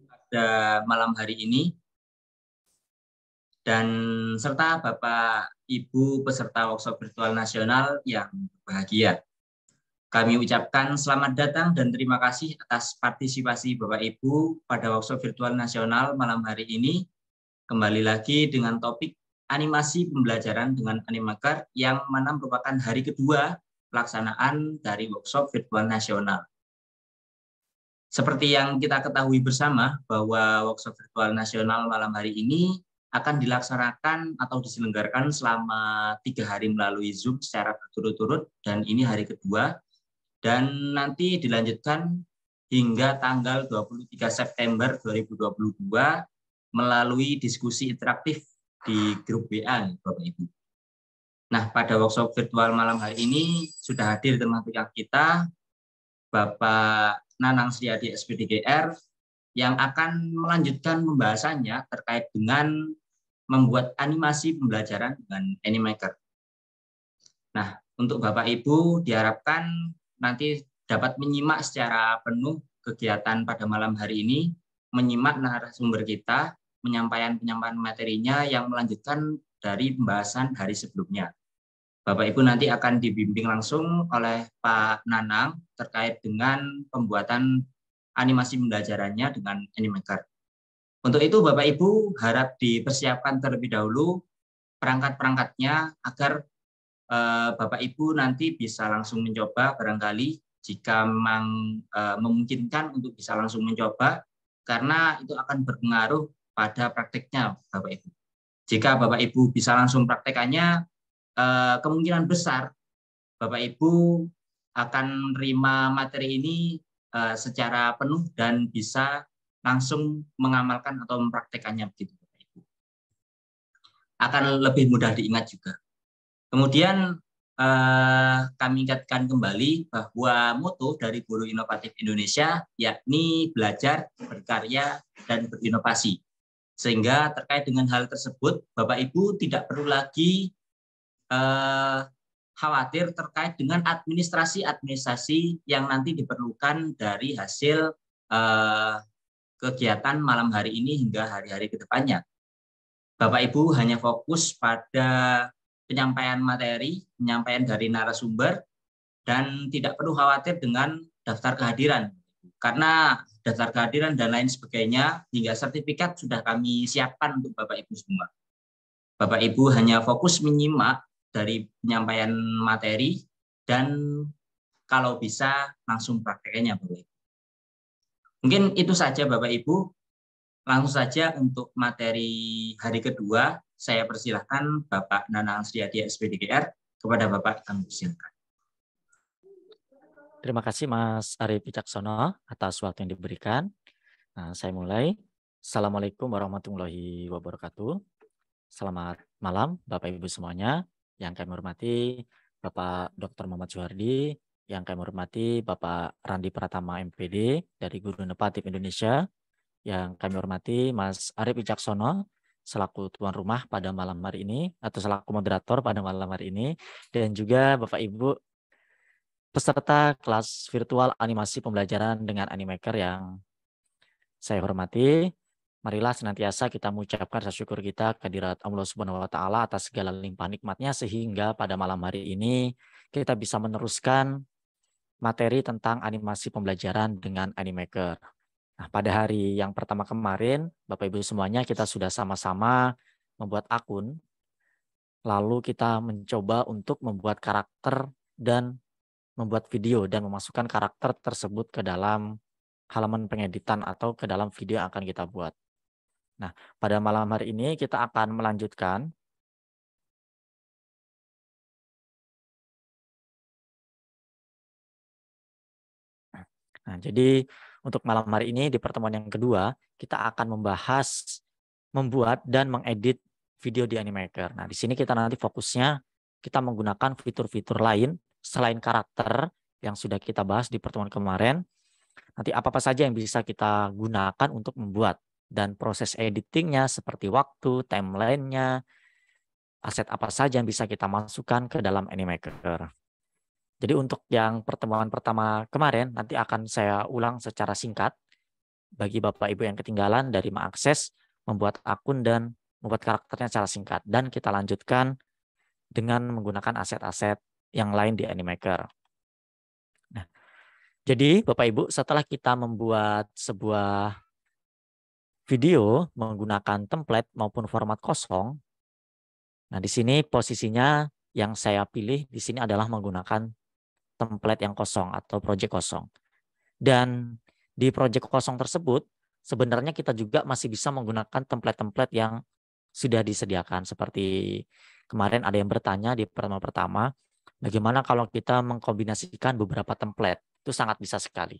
pada malam hari ini dan serta Bapak Ibu peserta workshop virtual nasional yang berbahagia. Kami ucapkan selamat datang dan terima kasih atas partisipasi Bapak Ibu pada workshop virtual nasional malam hari ini. Kembali lagi dengan topik animasi pembelajaran dengan Animaker yang mana merupakan hari kedua pelaksanaan dari workshop virtual nasional. Seperti yang kita ketahui bersama bahwa workshop virtual nasional malam hari ini akan dilaksanakan atau diselenggarakan selama 3 hari melalui Zoom secara berturut-turut dan ini hari kedua dan nanti dilanjutkan hingga tanggal 23 September 2022 melalui diskusi interaktif di grup WA Bapak Ibu. Nah, pada workshop virtual malam hari ini sudah hadir teman-teman kita Bapak Nanang Sriadi SPDGR yang akan melanjutkan pembahasannya terkait dengan membuat animasi pembelajaran dengan Animaker. Nah, untuk Bapak Ibu diharapkan nanti dapat menyimak secara penuh kegiatan pada malam hari ini, menyimak narasumber kita, penyampaian materinya yang melanjutkan dari pembahasan hari sebelumnya. Bapak Ibu nanti akan dibimbing langsung oleh Pak Nanang terkait dengan pembuatan animasi pembelajarannya dengan Animaker. Untuk itu Bapak Ibu harap dipersiapkan terlebih dahulu perangkat-perangkatnya agar Bapak Ibu nanti bisa langsung mencoba barangkali jika memang memungkinkan untuk bisa langsung mencoba karena itu akan berpengaruh pada prakteknya Bapak Ibu. Jika Bapak Ibu bisa langsung praktekannya kemungkinan besar Bapak Ibu akan menerima materi ini secara penuh dan bisa langsung mengamalkan atau mempraktekannya begitu Bapak Ibu. Akan lebih mudah diingat juga. Kemudian kami ingatkan kembali bahwa moto dari Guru Inovatif Indonesia yakni belajar, berkarya, dan berinovasi. Sehingga terkait dengan hal tersebut Bapak Ibu tidak perlu lagi khawatir terkait dengan administrasi yang nanti diperlukan dari hasil kegiatan malam hari ini hingga hari-hari ke depannya. Bapak Ibu hanya fokus pada penyampaian materi, penyampaian dari narasumber, dan tidak perlu khawatir dengan daftar kehadiran. Karena daftar kehadiran dan lain sebagainya hingga sertifikat sudah kami siapkan untuk Bapak Ibu semua. Bapak Ibu hanya fokus menyimak dari penyampaian materi dan kalau bisa langsung prakteknya Bapak Ibu. Mungkin itu saja Bapak Ibu. Langsung saja untuk materi hari kedua saya persilahkan Bapak Nanang Sriadi SPDGR kepada Bapak kami persilahkan. Terima kasih Mas Arief Wicaksono atas waktu yang diberikan. Nah, saya mulai. Assalamualaikum warahmatullahi wabarakatuh. Selamat malam Bapak Ibu semuanya. Yang kami hormati Bapak Dr. Muhammad Suhardi, yang kami hormati Bapak Randi Pratama MPD dari Guru Inovatif Indonesia, yang kami hormati Mas Arief Wicaksono selaku tuan rumah pada malam hari ini atau selaku moderator pada malam hari ini, dan juga Bapak Ibu peserta kelas virtual animasi pembelajaran dengan Animaker yang saya hormati. Marilah senantiasa kita mengucapkan rasa syukur kita kehadirat Allah Subhanahu wa taala atas segala limpah nikmatnya sehingga pada malam hari ini kita bisa meneruskan materi tentang animasi pembelajaran dengan Animaker. Nah, pada hari yang pertama kemarin, Bapak Ibu semuanya kita sudah sama-sama membuat akun. Lalu kita mencoba untuk membuat karakter dan membuat video dan memasukkan karakter tersebut ke dalam halaman pengeditan atau ke dalam video yang akan kita buat. Nah, pada malam hari ini kita akan melanjutkan Nah, jadi untuk malam hari ini di pertemuan yang kedua, kita akan membahas membuat dan mengedit video di Animaker. Nah, di sini kita nanti fokusnya kita menggunakan fitur-fitur lain selain karakter yang sudah kita bahas di pertemuan kemarin. Nanti apa-apa saja yang bisa kita gunakan untuk membuat dan proses editingnya seperti waktu, timelinenya, aset apa saja yang bisa kita masukkan ke dalam Animaker. Jadi untuk yang pertemuan pertama kemarin nanti akan saya ulang secara singkat bagi Bapak Ibu yang ketinggalan dari mengakses, membuat akun dan membuat karakternya secara singkat. Dan kita lanjutkan dengan menggunakan aset-aset yang lain di Animaker. Nah, jadi Bapak Ibu setelah kita membuat sebuah video menggunakan template maupun format kosong, nah di sini posisinya yang saya pilih di sini adalah menggunakan template yang kosong atau project kosong. Dan di project kosong tersebut sebenarnya kita juga masih bisa menggunakan template-template yang sudah disediakan. Seperti kemarin ada yang bertanya di pertemuan pertama, bagaimana kalau kita mengkombinasikan beberapa template? Itu sangat bisa sekali.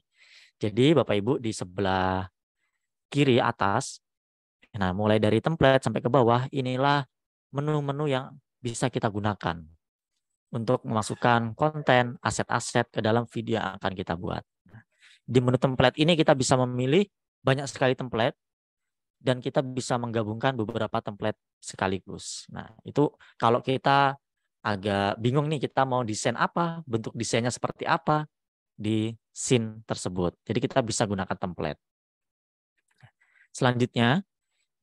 Jadi Bapak Ibu di sebelah kiri atas, nah mulai dari template sampai ke bawah, inilah menu-menu yang bisa kita gunakan untuk memasukkan konten, aset-aset ke dalam video yang akan kita buat. Di menu template ini kita bisa memilih banyak sekali template dan kita bisa menggabungkan beberapa template sekaligus. Nah, itu kalau kita agak bingung nih kita mau desain apa, bentuk desainnya seperti apa di scene tersebut. Jadi kita bisa gunakan template. Selanjutnya,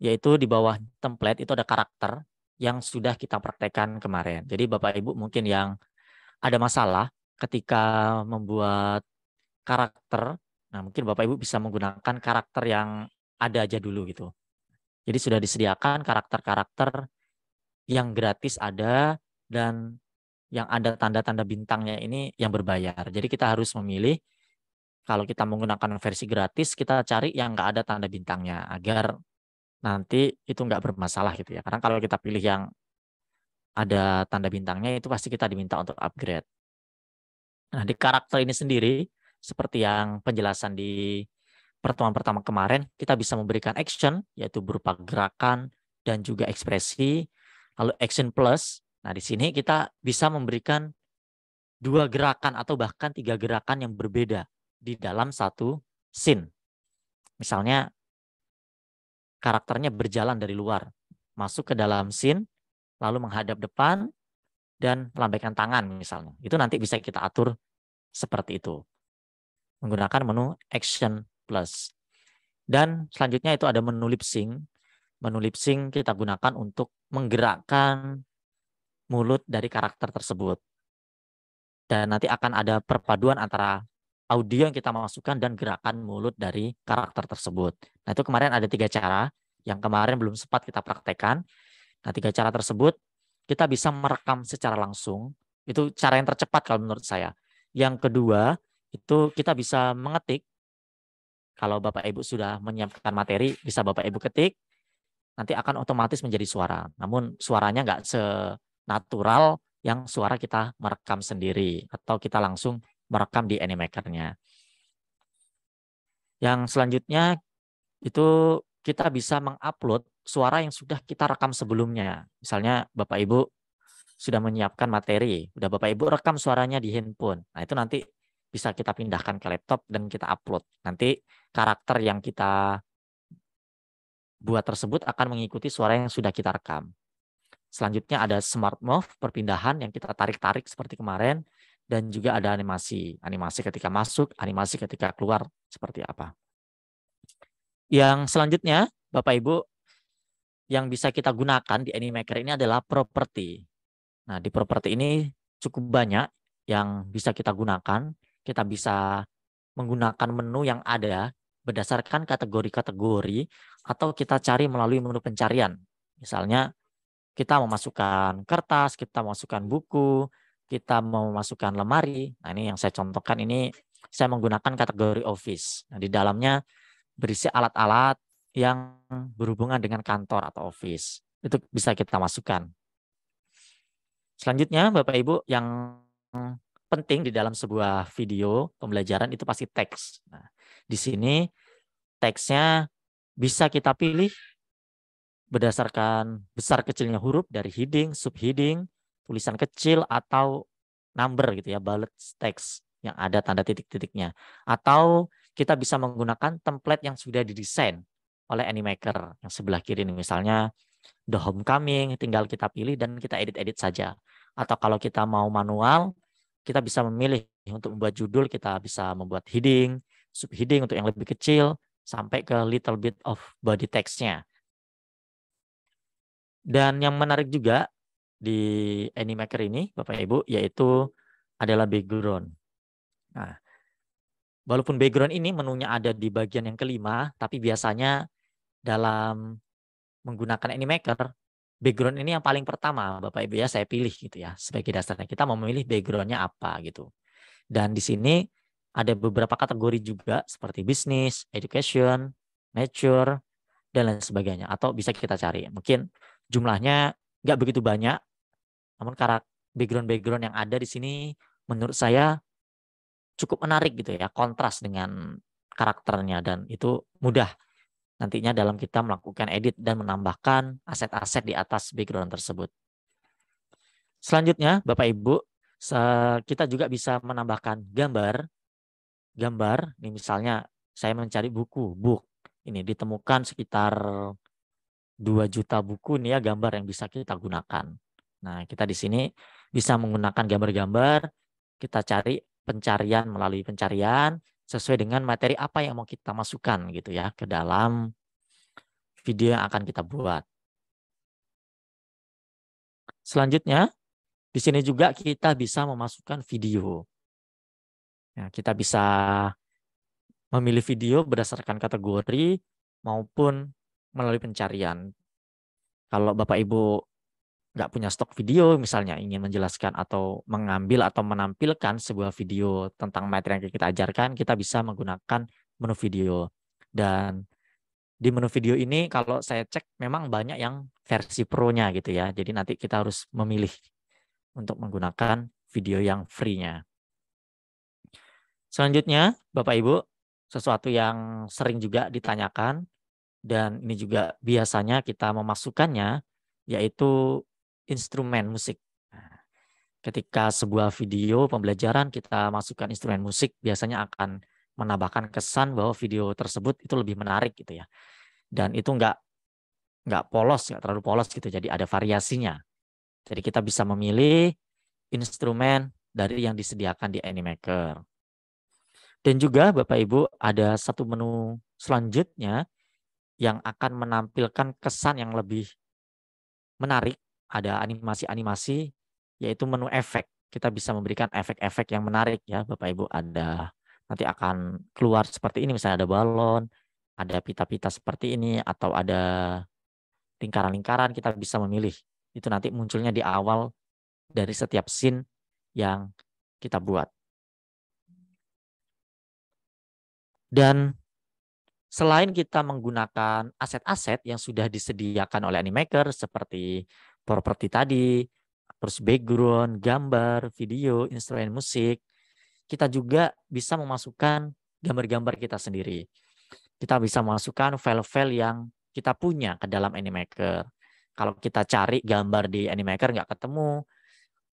yaitu di bawah template itu ada karakter yang sudah kita praktekkan kemarin. Jadi Bapak Ibu mungkin yang ada masalah ketika membuat karakter, nah mungkin Bapak Ibu bisa menggunakan karakter yang ada aja dulu gitu. Jadi sudah disediakan karakter-karakter yang gratis ada dan yang ada tanda-tanda bintangnya ini yang berbayar. Jadi kita harus memilih kalau kita menggunakan versi gratis, kita cari yang nggak ada tanda bintangnya agar nanti itu nggak bermasalah gitu ya. Karena kalau kita pilih yang ada tanda bintangnya itu pasti kita diminta untuk upgrade. Nah, di karakter ini sendiri, seperti yang penjelasan di pertemuan pertama kemarin, kita bisa memberikan action, yaitu berupa gerakan dan juga ekspresi. Lalu action plus, nah di sini kita bisa memberikan 2 gerakan atau bahkan 3 gerakan yang berbeda di dalam satu scene. Misalnya, karakternya berjalan dari luar, masuk ke dalam scene, lalu menghadap depan, dan melambaikan tangan misalnya. Itu nanti bisa kita atur seperti itu. Menggunakan menu Action Plus. Dan selanjutnya itu ada menu lip sync. Menu lip sync kita gunakan untuk menggerakkan mulut dari karakter tersebut. Dan nanti akan ada perpaduan antara audio yang kita masukkan dan gerakan mulut dari karakter tersebut. Nah itu kemarin ada 3 cara yang kemarin belum sempat kita praktekkan. Nah 3 cara tersebut kita bisa merekam secara langsung. Itu cara yang tercepat kalau menurut saya. Yang kedua itu kita bisa mengetik. Kalau Bapak Ibu sudah menyiapkan materi, bisa Bapak Ibu ketik, nanti akan otomatis menjadi suara. Namun suaranya nggak senatural yang suara kita merekam sendiri atau kita langsung merekam di Animaker-nya. Yang selanjutnya itu kita bisa mengupload suara yang sudah kita rekam sebelumnya. Misalnya Bapak Ibu sudah menyiapkan materi, udah Bapak Ibu rekam suaranya di handphone. Nah itu nanti bisa kita pindahkan ke laptop dan kita upload. Nanti karakter yang kita buat tersebut akan mengikuti suara yang sudah kita rekam. Selanjutnya ada smart move, perpindahan yang kita tarik-tarik seperti kemarin. Dan juga ada animasi. Animasi ketika masuk, animasi ketika keluar seperti apa. Yang selanjutnya, Bapak Ibu, yang bisa kita gunakan di Animaker ini adalah properti. Nah, di properti ini cukup banyak yang bisa kita gunakan. Kita bisa menggunakan menu yang ada berdasarkan kategori-kategori atau kita cari melalui menu pencarian. Misalnya, kita memasukkan kertas, kita memasukkan buku, kita mau memasukkan lemari. Nah, ini yang saya contohkan ini saya menggunakan kategori office. Nah, di dalamnya berisi alat-alat yang berhubungan dengan kantor atau office. Itu bisa kita masukkan. Selanjutnya, Bapak Ibu, yang penting di dalam sebuah video pembelajaran itu pasti teks. Nah, di sini teksnya bisa kita pilih berdasarkan besar kecilnya huruf dari heading, subheading, tulisan kecil atau number gitu ya, bullet text yang ada tanda titik-titiknya. Atau kita bisa menggunakan template yang sudah didesain oleh Animaker yang sebelah kiri ini, misalnya The Homecoming, tinggal kita pilih dan kita edit-edit saja. Atau kalau kita mau manual, kita bisa memilih untuk membuat judul, kita bisa membuat heading, subheading untuk yang lebih kecil, sampai ke little bit of body text-nya. Dan yang menarik juga di Animaker ini, Bapak Ibu, yaitu adalah background. Nah, walaupun background ini menunya ada di bagian yang kelima, tapi biasanya dalam menggunakan Animaker, background ini yang paling pertama, Bapak Ibu ya, saya pilih gitu ya, sebagai dasarnya. Kita mau memilih background-nya apa gitu. Dan di sini ada beberapa kategori juga seperti business, education, nature, dan lain sebagainya. Atau bisa kita cari. Mungkin jumlahnya nggak begitu banyak, namun background-background yang ada di sini menurut saya cukup menarik gitu ya, kontras dengan karakternya, dan itu mudah nantinya dalam kita melakukan edit dan menambahkan aset-aset di atas background tersebut. Selanjutnya, Bapak Ibu, kita juga bisa menambahkan gambar. Gambar, ini misalnya saya mencari buku, book. Ini ditemukan sekitar 2 juta buku nih ya gambar yang bisa kita gunakan. Nah, kita di sini bisa menggunakan gambar-gambar, kita cari pencarian melalui pencarian sesuai dengan materi apa yang mau kita masukkan gitu ya ke dalam video yang akan kita buat. Selanjutnya, di sini juga kita bisa memasukkan video. Nah, kita bisa memilih video berdasarkan kategori maupun melalui pencarian. Kalau Bapak Ibu nggak punya stok video, misalnya ingin menjelaskan atau mengambil atau menampilkan sebuah video tentang materi yang kita ajarkan, kita bisa menggunakan menu video. Dan di menu video ini kalau saya cek memang banyak yang versi pro-nya gitu ya. Jadi nanti kita harus memilih untuk menggunakan video yang free-nya. Selanjutnya, Bapak Ibu, sesuatu yang sering juga ditanyakan, dan ini juga biasanya kita memasukkannya, yaitu instrumen musik. Nah, ketika sebuah video pembelajaran kita masukkan instrumen musik, biasanya akan menambahkan kesan bahwa video tersebut itu lebih menarik gitu ya. Dan itu nggak polos, nggak terlalu polos gitu. Jadi ada variasinya. Jadi kita bisa memilih instrumen dari yang disediakan di Animaker. Dan juga Bapak Ibu ada satu menu selanjutnya yang akan menampilkan kesan yang lebih menarik. Ada animasi-animasi, yaitu menu efek. Kita bisa memberikan efek-efek yang menarik ya Bapak Ibu. Ada nanti akan keluar seperti ini, misalnya ada balon, ada pita-pita seperti ini, atau ada lingkaran-lingkaran, kita bisa memilih. Itu nanti munculnya di awal dari setiap scene yang kita buat. Dan selain kita menggunakan aset-aset yang sudah disediakan oleh Animaker seperti properti tadi, terus background, gambar, video, instrumen musik, kita juga bisa memasukkan gambar-gambar kita sendiri. Kita bisa memasukkan file-file yang kita punya ke dalam Animaker. Kalau kita cari gambar di Animaker nggak ketemu,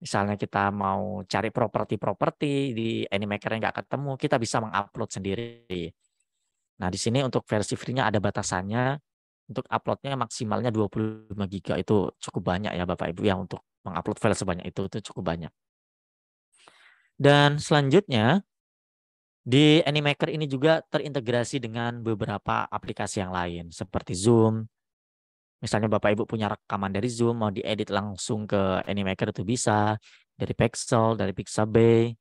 misalnya kita mau cari properti-properti di Animaker yang nggak ketemu, kita bisa mengupload sendiri. Nah, di sini untuk versi free-nya ada batasannya. Untuk uploadnya maksimalnya 25 GB. Itu cukup banyak ya Bapak Ibu ya, untuk mengupload file sebanyak itu cukup banyak. Dan selanjutnya, di Animaker ini juga terintegrasi dengan beberapa aplikasi yang lain seperti Zoom. Misalnya Bapak Ibu punya rekaman dari Zoom, mau diedit langsung ke Animaker itu bisa. Dari Pexel, dari Pixabay,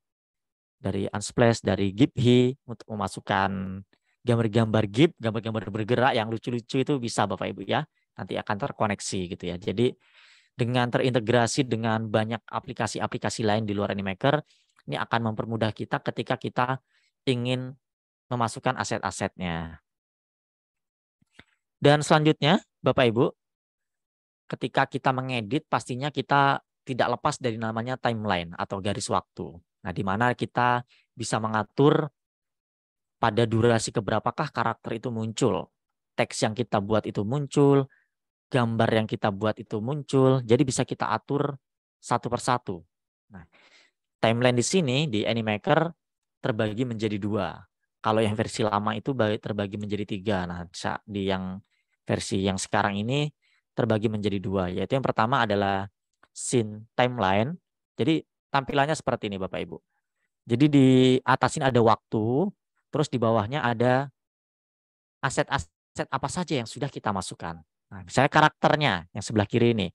dari Unsplash, dari Giphy, untuk memasukkan gambar-gambar GIF, gambar-gambar bergerak yang lucu-lucu itu bisa Bapak Ibu ya. Nanti akan terkoneksi gitu ya. Jadi dengan terintegrasi dengan banyak aplikasi-aplikasi lain di luar Animaker, ini akan mempermudah kita ketika kita ingin memasukkan aset-asetnya. Dan selanjutnya, Bapak Ibu, ketika kita mengedit, pastinya kita tidak lepas dari namanya timeline atau garis waktu. Nah, di mana kita bisa mengatur pada durasi keberapakah karakter itu muncul. Teks yang kita buat itu muncul, gambar yang kita buat itu muncul. Jadi bisa kita atur satu persatu. Nah, timeline di sini di Animaker terbagi menjadi 2. Kalau yang versi lama itu terbagi menjadi 3. Nah, di yang versi yang sekarang ini terbagi menjadi 2. Yaitu yang pertama adalah scene timeline. Jadi tampilannya seperti ini Bapak Ibu. Jadi di atas ini ada waktu, terus di bawahnya ada aset-aset apa saja yang sudah kita masukkan. Nah, misalnya karakternya yang sebelah kiri ini.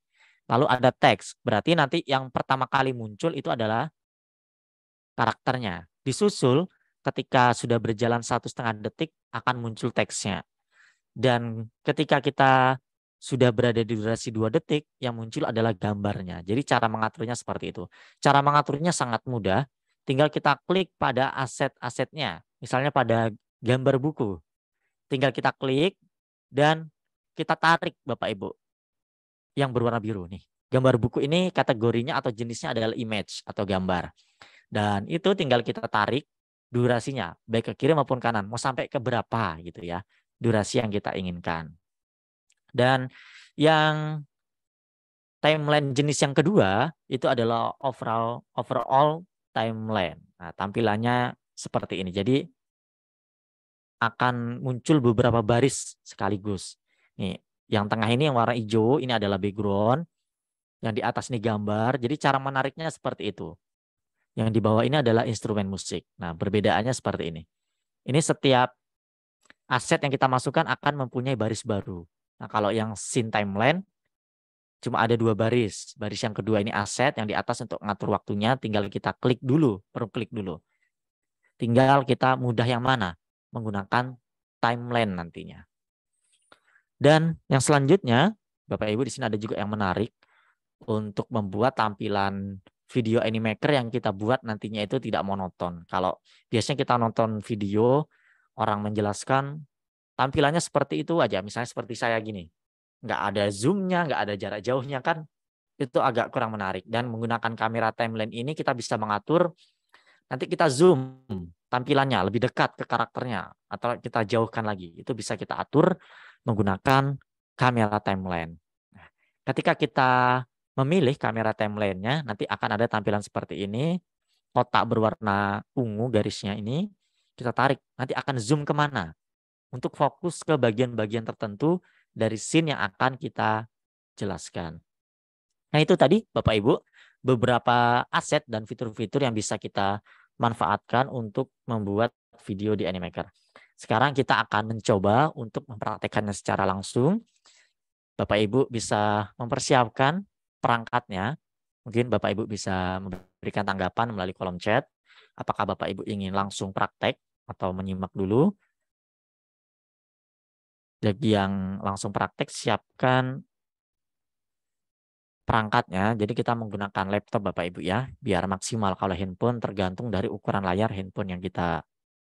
Lalu ada teks, berarti nanti yang pertama kali muncul itu adalah karakternya. Disusul ketika sudah berjalan 1,5 detik akan muncul teksnya. Dan ketika kita sudah berada di durasi 2 detik, yang muncul adalah gambarnya. Jadi cara mengaturnya seperti itu. Cara mengaturnya sangat mudah, tinggal kita klik pada aset-asetnya. Misalnya pada gambar buku. Tinggal kita klik dan kita tarik Bapak Ibu yang berwarna biru nih. Gambar buku ini kategorinya atau jenisnya adalah image atau gambar. Dan itu tinggal kita tarik durasinya, baik ke kiri maupun kanan. Mau sampai ke berapa gitu ya, durasi yang kita inginkan. Dan yang timeline jenis yang kedua itu adalah overall timeline. Nah, tampilannya seperti ini. Jadi akan muncul beberapa baris sekaligus. Nih, yang tengah ini yang warna hijau ini adalah background, yang di atas ini gambar. Jadi cara menariknya seperti itu. Yang di bawah ini adalah instrumen musik. Nah, perbedaannya seperti ini. Ini setiap aset yang kita masukkan akan mempunyai baris baru. Nah, kalau yang scene timeline cuma ada 2 baris. Baris yang kedua ini aset, yang di atas untuk ngatur waktunya tinggal kita klik dulu, perlu klik dulu. Tinggal kita mudah yang mana? Menggunakan timeline nantinya. Dan yang selanjutnya, Bapak Ibu di sini ada juga yang menarik untuk membuat tampilan video animaker yang kita buat nantinya itu tidak monoton. Kalau biasanya kita nonton video, orang menjelaskan tampilannya seperti itu aja. Misalnya seperti saya gini. Nggak ada zoom-nya, nggak ada jarak jauhnya kan. Itu agak kurang menarik. Dan menggunakan kamera timeline ini kita bisa mengatur, nanti kita zoom tampilannya lebih dekat ke karakternya. Atau kita jauhkan lagi. Itu bisa kita atur menggunakan kamera timeline. Ketika kita memilih kamera timeline-nya, nanti akan ada tampilan seperti ini. Kotak berwarna ungu garisnya ini, kita tarik. Nanti akan zoom kemana? Untuk fokus ke bagian-bagian tertentu dari scene yang akan kita jelaskan. Nah itu tadi Bapak Ibu, beberapa aset dan fitur-fitur yang bisa kita manfaatkan untuk membuat video di Animaker. Sekarang kita akan mencoba untuk mempraktekannya secara langsung. Bapak Ibu bisa mempersiapkan perangkatnya. Mungkin Bapak Ibu bisa memberikan tanggapan melalui kolom chat. Apakah Bapak Ibu ingin langsung praktek atau menyimak dulu? Bagi yang langsung praktek, siapkan perangkatnya. Jadi kita menggunakan laptop Bapak Ibu ya, biar maksimal. Kalau handphone tergantung dari ukuran layar handphone yang kita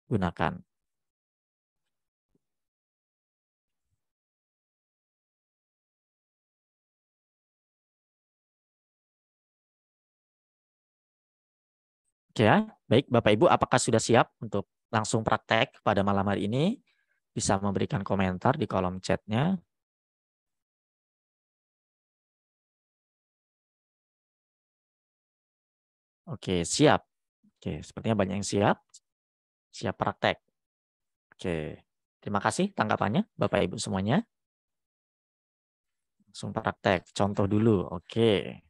gunakan. Oke ya, baik Bapak Ibu, apakah sudah siap untuk langsung praktek pada malam hari ini? Bisa memberikan komentar di kolom chatnya. Oke, siap. Oke, sepertinya banyak yang siap. Siap praktek. Oke, terima kasih tanggapannya Bapak Ibu semuanya. Langsung praktek, contoh dulu. Oke.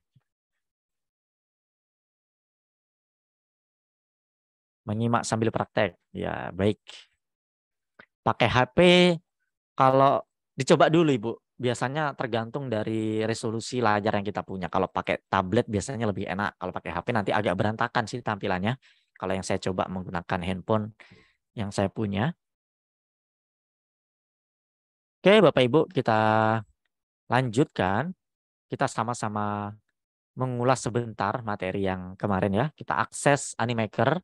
Menyimak sambil praktek. Ya, baik. Pakai HP, kalau dicoba dulu Ibu. Biasanya tergantung dari resolusi layar yang kita punya. Kalau pakai tablet biasanya lebih enak. Kalau pakai HP nanti agak berantakan sih tampilannya. Kalau yang saya coba menggunakan handphone yang saya punya. Oke Bapak Ibu, kita lanjutkan. Kita sama-sama mengulas sebentar materi yang kemarin ya. Kita akses Animaker.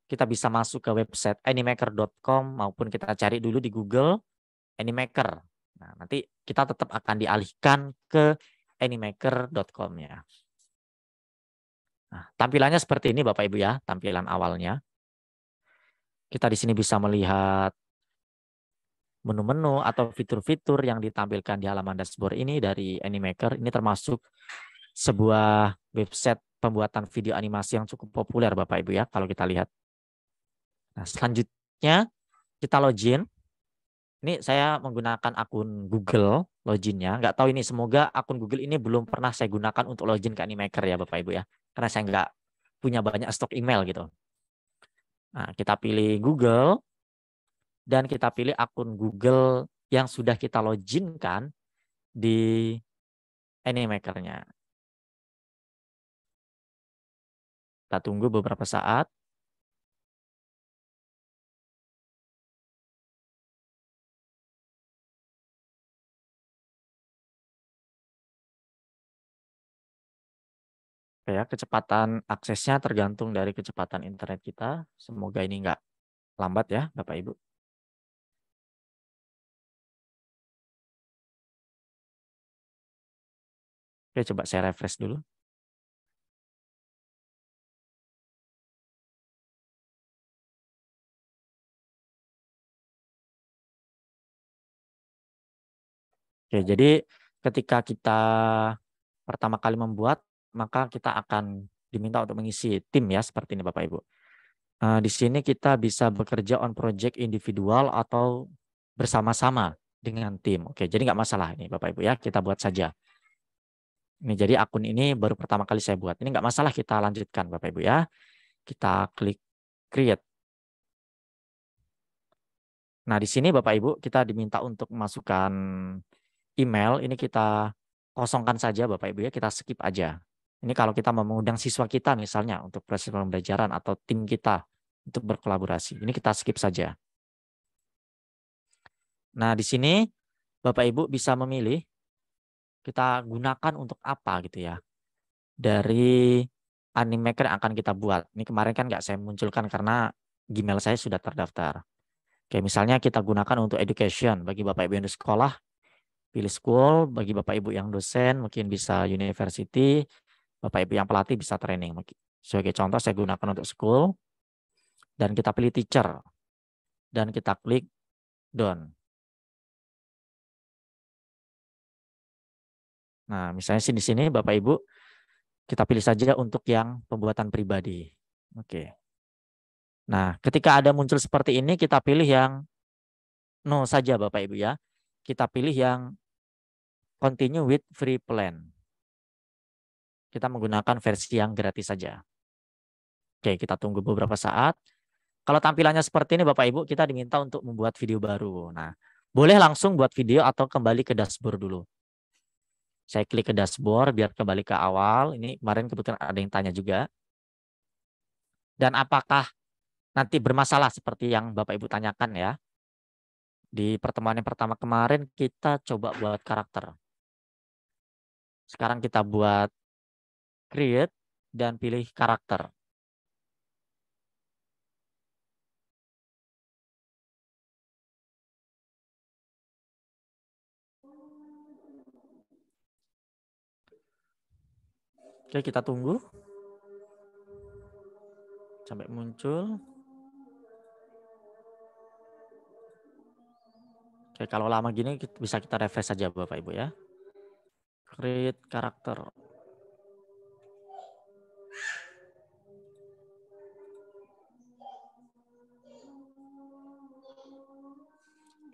Kita bisa masuk ke website animaker.com maupun kita cari dulu di Google Animaker. Nah, nanti kita tetap akan dialihkan ke animaker.com-nya. Nah, tampilannya seperti ini Bapak Ibu ya, tampilan awalnya. Kita di sini bisa melihat menu-menu atau fitur-fitur yang ditampilkan di halaman dashboard ini dari Animaker. Ini termasuk sebuah website pembuatan video animasi yang cukup populer Bapak Ibu ya, kalau kita lihat. Nah, selanjutnya kita login. Ini saya menggunakan akun Google loginnya. Nggak tahu ini, semoga akun Google ini belum pernah saya gunakan untuk login ke Animaker ya Bapak Ibu ya. Karena saya punya banyak stok email gitu. Nah, kita pilih Google dan kita pilih akun Google yang sudah kita login kan di Animaker-nya. Kita tunggu beberapa saat. Oke ya, kecepatan aksesnya tergantung dari kecepatan internet kita. Semoga ini nggak lambat ya, Bapak Ibu. Oke, coba saya refresh dulu. Oke, jadi ketika kita pertama kali membuat, maka kita akan diminta untuk mengisi tim ya, seperti ini Bapak Ibu. Di sini kita bisa bekerja on project individual atau bersama-sama dengan tim. Oke, jadi nggak masalah ini Bapak Ibu ya, kita buat saja. Ini jadi akun ini baru pertama kali saya buat. Ini nggak masalah, kita lanjutkan Bapak Ibu ya. Kita klik create. Nah, di sini Bapak Ibu kita diminta untuk memasukkan email. Ini kita kosongkan saja Bapak Ibu ya, kita skip aja. Ini kalau kita mau mengundang siswa kita misalnya untuk proses pembelajaran atau tim kita untuk berkolaborasi. Ini kita skip saja. Nah, di sini Bapak Ibu bisa memilih kita gunakan untuk apa gitu ya. Dari Animaker yang akan kita buat. Ini kemarin kan nggak saya munculkan karena Gmail saya sudah terdaftar. Oke, misalnya kita gunakan untuk education bagi Bapak Ibu yang di sekolah, pilih school, bagi Bapak Ibu yang dosen mungkin bisa university, Bapak Ibu yang pelatih bisa training. Sebagai contoh saya gunakan untuk school dan kita pilih teacher dan kita klik done. Nah, misalnya di sini Bapak Ibu kita pilih saja untuk yang pembuatan pribadi. Oke. Nah, ketika ada muncul seperti ini kita pilih yang no saja Bapak Ibu ya. Kita pilih yang continue with free plan. Kita menggunakan versi yang gratis saja. Oke, kita tunggu beberapa saat. Kalau tampilannya seperti ini Bapak Ibu, kita diminta untuk membuat video baru. Nah, boleh langsung buat video atau kembali ke dashboard dulu. Saya klik ke dashboard biar kembali ke awal. Ini kemarin kebetulan ada yang tanya juga. Dan apakah nanti bermasalah seperti yang Bapak Ibu tanyakan ya. Di pertemuan yang pertama kemarin kita coba buat karakter. Sekarang kita buat create dan pilih karakter. Oke, kita tunggu sampai muncul. Oke, kalau lama gini bisa kita refresh saja Bapak Ibu ya. Create karakter.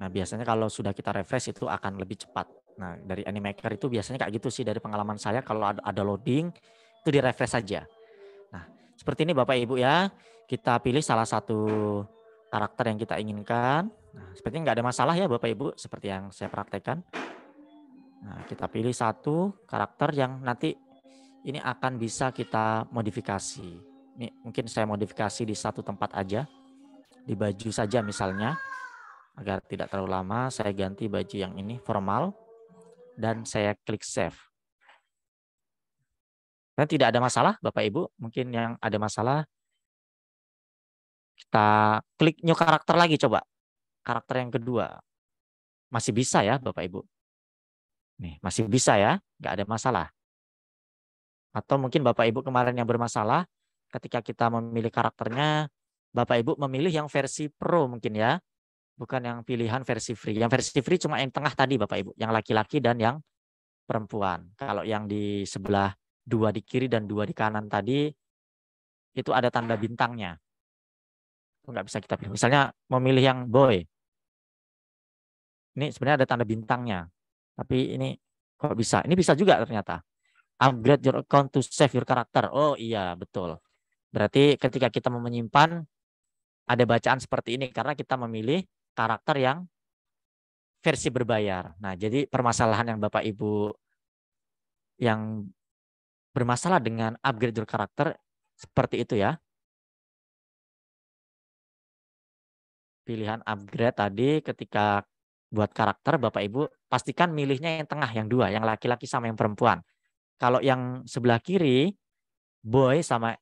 Nah, biasanya kalau sudah kita refresh itu akan lebih cepat. Nah, dari Animaker itu biasanya kayak gitu sih dari pengalaman saya, kalau ada loading itu di refresh saja. Nah, seperti ini Bapak Ibu ya. Kita pilih salah satu karakter yang kita inginkan. Nah, sepertinya nggak ada masalah ya Bapak Ibu, seperti yang saya praktekkan. Nah, kita pilih satu karakter yang nanti ini akan bisa kita modifikasi. Ini mungkin saya modifikasi di satu tempat aja. Di baju saja misalnya. Agar tidak terlalu lama, saya ganti baju yang ini formal dan saya klik save. Dan tidak ada masalah Bapak Ibu, mungkin yang ada masalah kita klik new karakter lagi coba. Karakter yang kedua. Masih bisa ya Bapak Ibu. Nih, masih bisa ya, nggak ada masalah. Atau mungkin Bapak Ibu kemarin yang bermasalah ketika kita memilih karakternya, Bapak Ibu memilih yang versi Pro mungkin ya. Bukan yang pilihan versi free. Yang versi free cuma yang tengah tadi Bapak Ibu, yang laki-laki dan yang perempuan. Kalau yang di sebelah 2 di kiri dan 2 di kanan tadi itu ada tanda bintangnya. Itu nggak bisa kita pilih. Misalnya memilih yang boy. Ini sebenarnya ada tanda bintangnya. Tapi ini kok bisa? Ini bisa juga ternyata. Upgrade your account to save your character. Oh iya, betul. Berarti ketika kita mau menyimpan, ada bacaan seperti ini karena kita memilih karakter yang versi berbayar. Nah, jadi permasalahan yang Bapak Ibu yang bermasalah dengan upgrade your karakter seperti itu ya. Pilihan upgrade tadi ketika buat karakter Bapak Ibu pastikan milihnya yang tengah, yang dua, yang laki-laki sama yang perempuan. Kalau yang sebelah kiri boy sama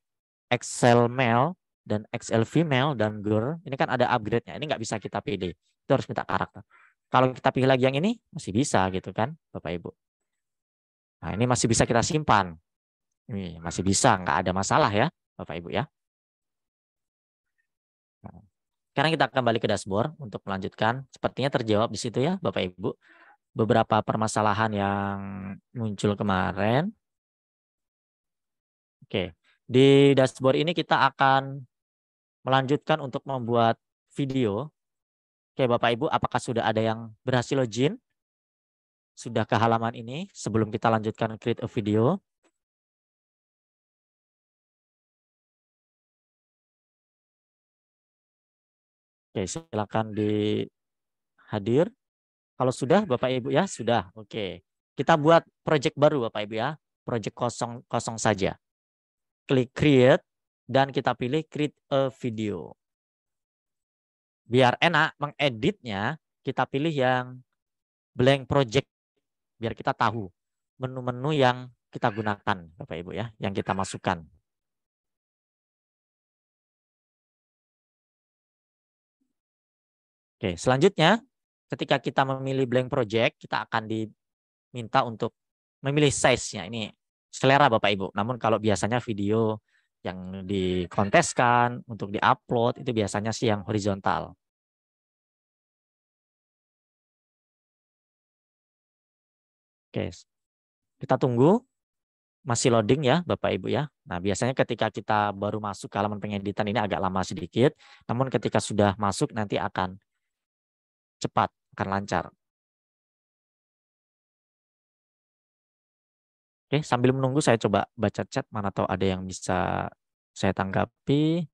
XL male dan XL female dan girl, ini kan ada upgrade-nya. Ini nggak bisa kita pilih. Itu harus minta karakter. Kalau kita pilih lagi yang ini masih bisa gitu kan Bapak Ibu. Nah, ini masih bisa kita simpan. Ini masih bisa, nggak ada masalah ya Bapak Ibu ya. Nah, sekarang kita kembali ke dashboard untuk melanjutkan. Sepertinya terjawab di situ ya Bapak Ibu. Beberapa permasalahan yang muncul kemarin. Oke, di dashboard ini kita akan melanjutkan untuk membuat video. Oke Bapak Ibu, apakah sudah ada yang berhasil login? Sudah ke halaman ini sebelum kita lanjutkan create a video? Oke, silakan hadir. Kalau sudah Bapak Ibu ya, sudah. Oke. Kita buat project baru Bapak Ibu ya. Project kosong saja. Klik create dan kita pilih create a video. Biar enak mengeditnya, kita pilih yang blank project biar kita tahu menu-menu yang kita gunakan Bapak Ibu ya, yang kita masukkan. Oke, selanjutnya ketika kita memilih blank project, kita akan diminta untuk memilih size-nya. Ini selera Bapak Ibu. Namun kalau biasanya video yang dikonteskan untuk diupload itu biasanya sih yang horizontal. Oke, kita tunggu. Masih loading ya Bapak Ibu ya. Nah biasanya ketika kita baru masuk ke halaman pengeditan ini agak lama sedikit. Namun ketika sudah masuk nanti akan cepat, akan lancar. Oke, sambil menunggu saya coba baca chat, mana tahu ada yang bisa saya tanggapi.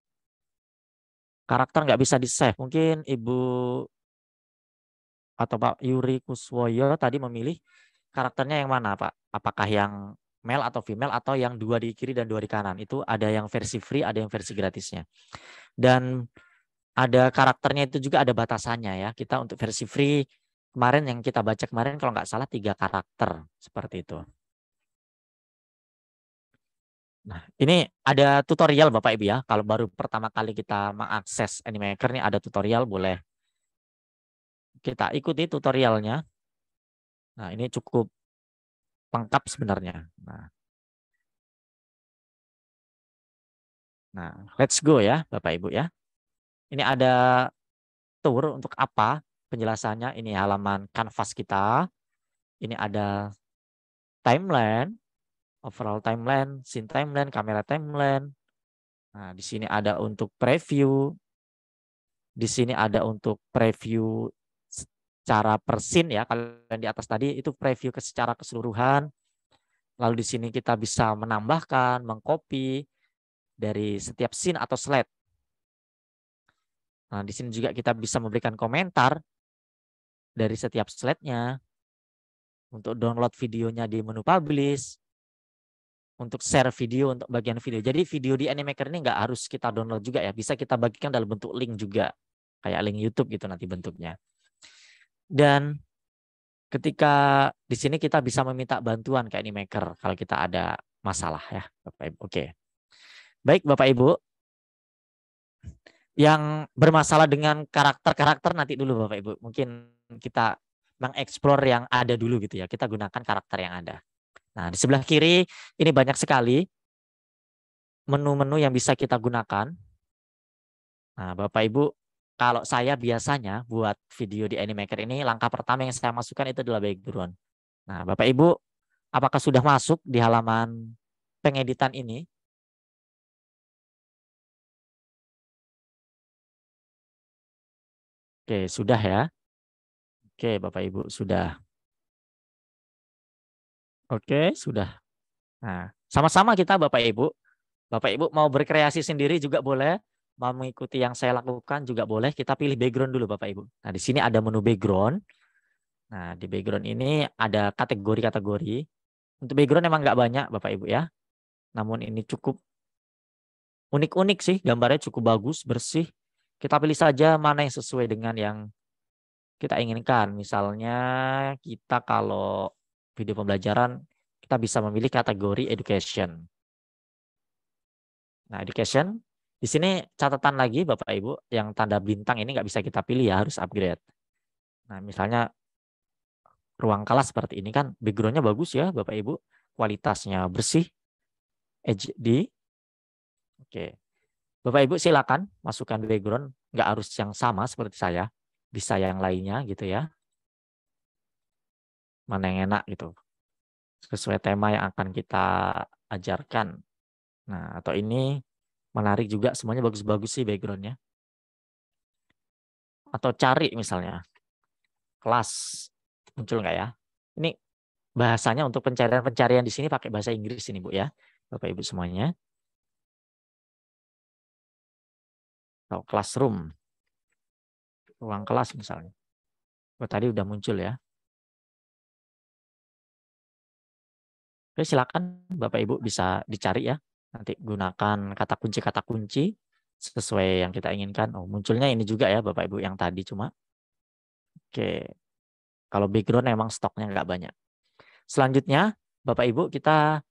Karakter nggak bisa di-save. Mungkin Ibu atau Pak Yuri Kuswoyo tadi memilih karakternya yang mana Pak? Apakah yang male atau female atau yang dua di kiri dan dua di kanan? Itu ada yang versi free, ada yang versi gratisnya. Dan ada karakternya itu juga ada batasannya ya. Kita untuk versi free kemarin yang kita baca kemarin kalau nggak salah 3 karakter seperti itu. Nah, ini ada tutorial Bapak Ibu ya. Kalau baru pertama kali kita mengakses Animaker ini ada tutorial, boleh kita ikuti tutorialnya. Nah, ini cukup lengkap sebenarnya. Nah, let's go ya Bapak Ibu ya. Ini ada tour untuk apa penjelasannya. Ini halaman kanvas kita. Ini ada timeline, overall timeline, scene timeline, kamera timeline. Nah, di sini ada untuk preview. Di sini ada untuk preview secara per scene ya. Kalau yang di atas tadi itu preview secara keseluruhan. Lalu di sini kita bisa menambahkan, mengcopy dari setiap scene atau slide. Nah, di sini juga kita bisa memberikan komentar dari setiap slide-nya. Untuk download videonya di menu publish. Untuk share video untuk bagian video. Jadi video di Animaker ini nggak harus kita download juga ya. Bisa kita bagikan dalam bentuk link juga. Kayak link YouTube gitu nanti bentuknya. Dan ketika di sini kita bisa meminta bantuan ke Animaker kalau kita ada masalah ya Bapak Ibu. Oke. Baik Bapak Ibu. Yang bermasalah dengan karakter-karakter nanti dulu Bapak Ibu. Mungkin kita mengeksplor yang ada dulu gitu ya. Kita gunakan karakter yang ada. Nah, di sebelah kiri ini banyak sekali menu-menu yang bisa kita gunakan. Nah, Bapak Ibu, kalau saya biasanya buat video di Animaker ini, langkah pertama yang saya masukkan itu adalah background. Nah, Bapak Ibu, apakah sudah masuk di halaman pengeditan ini? Oke, sudah ya. Oke, Bapak Ibu, sudah. Oke, sudah. Nah, sama-sama kita Bapak Ibu Bapak Ibu mau berkreasi sendiri juga boleh, mau mengikuti yang saya lakukan juga boleh. Kita pilih background dulu Bapak Ibu. Nah, di sini ada menu background. Nah, di background ini ada kategori-kategori. Untuk background emang nggak banyak Bapak Ibu ya. Namun ini cukup unik-unik sih, gambarnya cukup bagus, bersih. Kita pilih saja mana yang sesuai dengan yang kita inginkan. Misalnya kita kalau video pembelajaran, kita bisa memilih kategori education. Nah, education, di sini catatan lagi Bapak Ibu, yang tanda bintang ini nggak bisa kita pilih ya, harus upgrade. Nah, misalnya ruang kelas seperti ini kan, backgroundnya bagus ya Bapak Ibu, kualitasnya bersih, HD. Oke, Bapak Ibu silakan masukkan background, nggak harus yang sama seperti saya, bisa yang lainnya gitu ya, mana yang enak gitu, sesuai tema yang akan kita ajarkan. Nah, atau ini menarik juga, semuanya bagus-bagus sih backgroundnya. Atau cari misalnya kelas, muncul nggak ya? Ini bahasanya untuk pencarian di sini pakai bahasa Inggris ini Bu ya, Bapak Ibu semuanya. Atau classroom, ruang kelas misalnya. Oh, tadi udah muncul ya. Oke, silakan Bapak Ibu bisa dicari ya. Nanti gunakan kata kunci sesuai yang kita inginkan. Oh, munculnya ini juga ya Bapak Ibu yang tadi cuma. Oke, kalau background emang stoknya nggak banyak. Selanjutnya Bapak Ibu kita,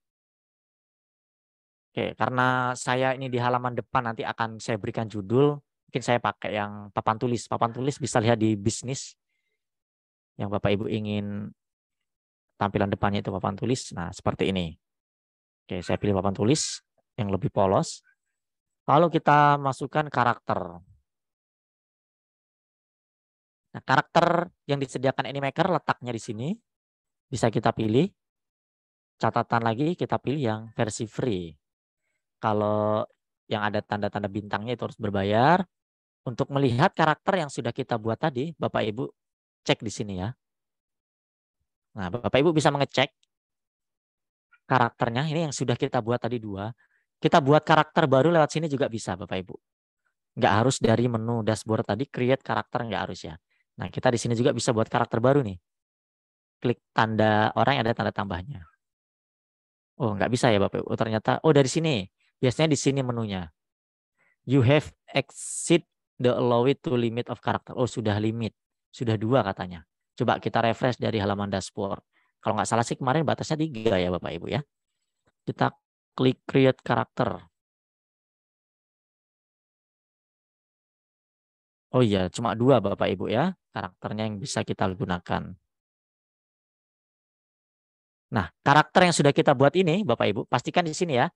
oke, karena saya ini di halaman depan nanti akan saya berikan judul. Mungkin saya pakai yang papan tulis. Papan tulis bisa lihat di bisnis yang Bapak Ibu ingin tampilan depannya itu papan tulis. Nah, seperti ini. Oke, saya pilih papan tulis yang lebih polos. Lalu kita masukkan karakter. Nah, karakter yang disediakan Animaker letaknya di sini. Bisa kita pilih. Catatan lagi kita pilih yang versi free. Kalau yang ada tanda-tanda bintangnya itu harus berbayar. Untuk melihat karakter yang sudah kita buat tadi, Bapak Ibu cek di sini ya. Nah, Bapak Ibu bisa mengecek karakternya. Ini yang sudah kita buat tadi 2. Kita buat karakter baru lewat sini juga bisa Bapak Ibu. Nggak harus dari menu dashboard tadi, create karakter nggak harus ya. Nah, kita di sini juga bisa buat karakter baru nih. Klik tanda orang yang ada tanda tambahnya. Oh, nggak bisa ya Bapak Ibu. Oh, ternyata, oh dari sini. Biasanya di sini menunya. You have exceed the allowed to limit of character. Oh, sudah limit. Sudah 2 katanya. Coba kita refresh dari halaman dashboard. Kalau nggak salah sih kemarin batasnya 3 ya Bapak Ibu ya. Kita klik create karakter. Oh iya, cuma 2 Bapak Ibu ya. Karakternya yang bisa kita gunakan. Nah, karakter yang sudah kita buat ini, Bapak Ibu, pastikan di sini ya.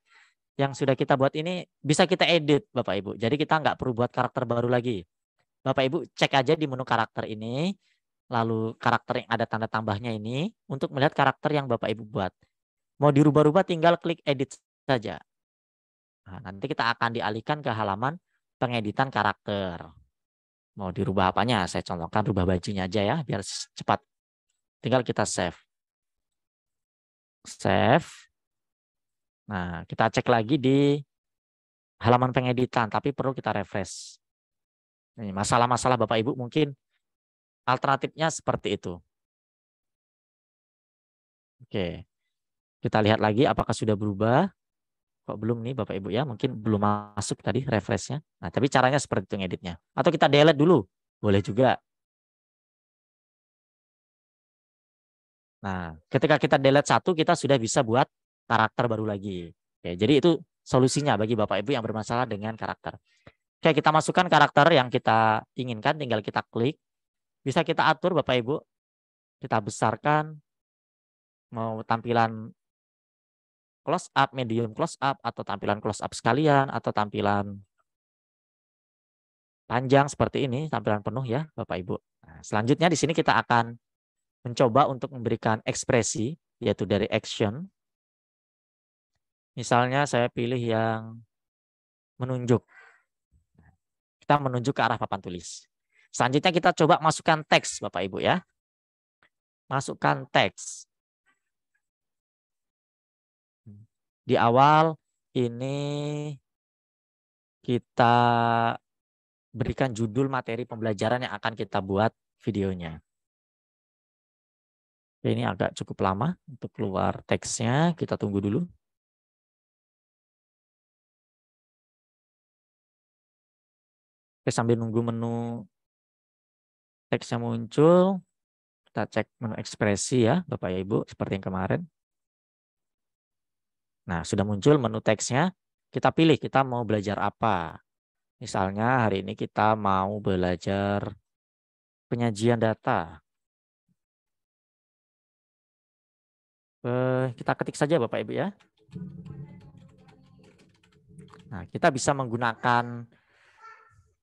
Yang sudah kita buat ini bisa kita edit, Bapak Ibu. Jadi kita nggak perlu buat karakter baru lagi. Bapak Ibu cek aja di menu karakter ini, lalu karakter yang ada tanda tambahnya ini, untuk melihat karakter yang Bapak Ibu buat. Mau dirubah-rubah tinggal klik edit saja. Nah, nanti kita akan dialihkan ke halaman pengeditan karakter. Mau dirubah apanya? Saya contohkan rubah bajunya aja ya, biar cepat. Tinggal kita save. Save. Nah, kita cek lagi di halaman pengeditan, tapi perlu kita refresh. Ini masalah-masalah Bapak Ibu mungkin alternatifnya seperti itu. Oke, kita lihat lagi apakah sudah berubah. Kok belum nih Bapak Ibu ya, mungkin belum masuk tadi refreshnya. Nah, tapi caranya seperti itu ngeditnya. Atau kita delete dulu, boleh juga. Nah, ketika kita delete satu, kita sudah bisa buat karakter baru lagi. Oke, jadi itu solusinya bagi Bapak Ibu yang bermasalah dengan karakter. Oke, kita masukkan karakter yang kita inginkan, tinggal kita klik. Bisa kita atur Bapak Ibu, kita besarkan, mau tampilan close up, medium close up, atau tampilan close up sekalian, atau tampilan panjang seperti ini, tampilan penuh ya Bapak Ibu. Nah, selanjutnya di sini kita akan mencoba untuk memberikan ekspresi, yaitu dari action. Misalnya saya pilih yang menunjuk. Kita menunjuk ke arah papan tulis. Selanjutnya kita coba masukkan teks Bapak Ibu ya. Masukkan teks. Di awal ini kita berikan judul materi pembelajaran yang akan kita buat videonya. Ini agak cukup lama untuk keluar teksnya, kita tunggu dulu. Oke, sambil nunggu menu teksnya muncul, kita cek menu ekspresi ya Bapak Ibu, seperti yang kemarin. Nah, sudah muncul menu teksnya, kita pilih kita mau belajar apa. Misalnya hari ini kita mau belajar penyajian data. Kita ketik saja Bapak Ibu ya. Nah, kita bisa menggunakan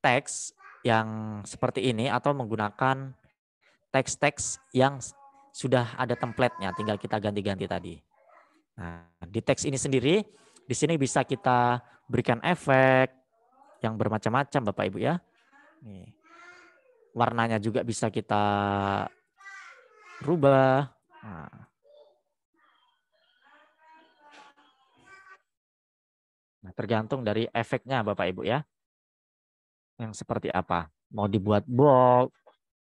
teks yang seperti ini atau menggunakan teks-teks yang sudah ada template-nya, tinggal kita ganti-ganti tadi. Nah, di teks ini sendiri, di sini bisa kita berikan efek yang bermacam-macam Bapak Ibu ya. Nih. Warnanya juga bisa kita rubah. Nah, tergantung dari efeknya Bapak Ibu ya. Yang seperti apa. Mau dibuat bold,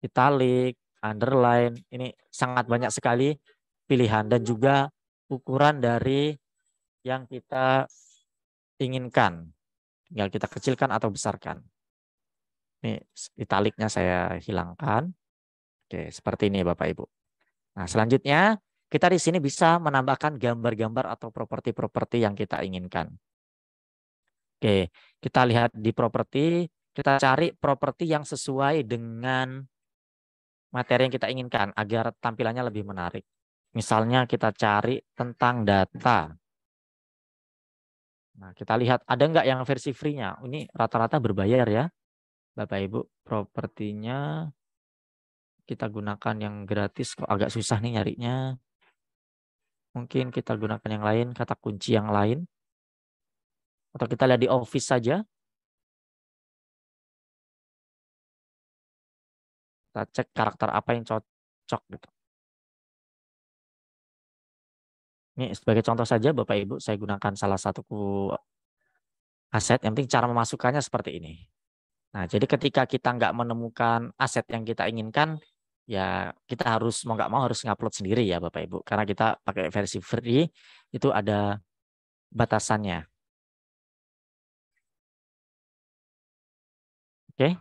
italic, underline. Ini sangat banyak sekali pilihan dan juga ukuran dari yang kita inginkan. Tinggal kita kecilkan atau besarkan. Ini italiknya saya hilangkan. Oke, seperti ini Bapak Ibu. Nah, selanjutnya kita di sini bisa menambahkan gambar-gambar atau properti-properti yang kita inginkan. Oke, kita lihat di properti, kita cari properti yang sesuai dengan materi yang kita inginkan agar tampilannya lebih menarik. Misalnya kita cari tentang data. Nah, kita lihat ada nggak yang versi free-nya? Ini rata-rata berbayar ya, Bapak Ibu. Propertinya kita gunakan yang gratis, kok agak susah nih nyarinya. Mungkin kita gunakan yang lain, kata kunci yang lain. Atau kita lihat di Office saja. Kita cek karakter apa yang cocok gitu. Ini sebagai contoh saja Bapak Ibu, saya gunakan salah satu aset. Yang penting cara memasukkannya seperti ini. Nah, jadi ketika kita nggak menemukan aset yang kita inginkan, ya kita harus mau nggak mau harus ngupload sendiri ya Bapak Ibu. Karena kita pakai versi free, itu ada batasannya. Oke?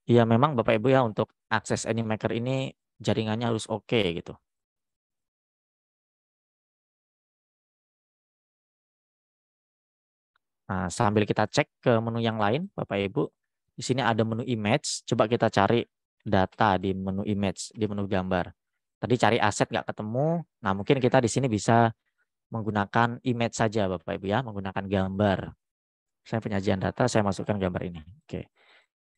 Ya memang Bapak Ibu ya untuk akses AnyMaker ini jaringannya harus oke gitu. Nah, sambil kita cek ke menu yang lain, Bapak Ibu, di sini ada menu image. Coba kita cari data di menu image, di menu gambar. Tadi cari aset nggak ketemu. Nah, mungkin kita di sini bisa menggunakan image saja, Bapak Ibu ya, menggunakan gambar. Saya penyajian data, saya masukkan gambar ini. Oke.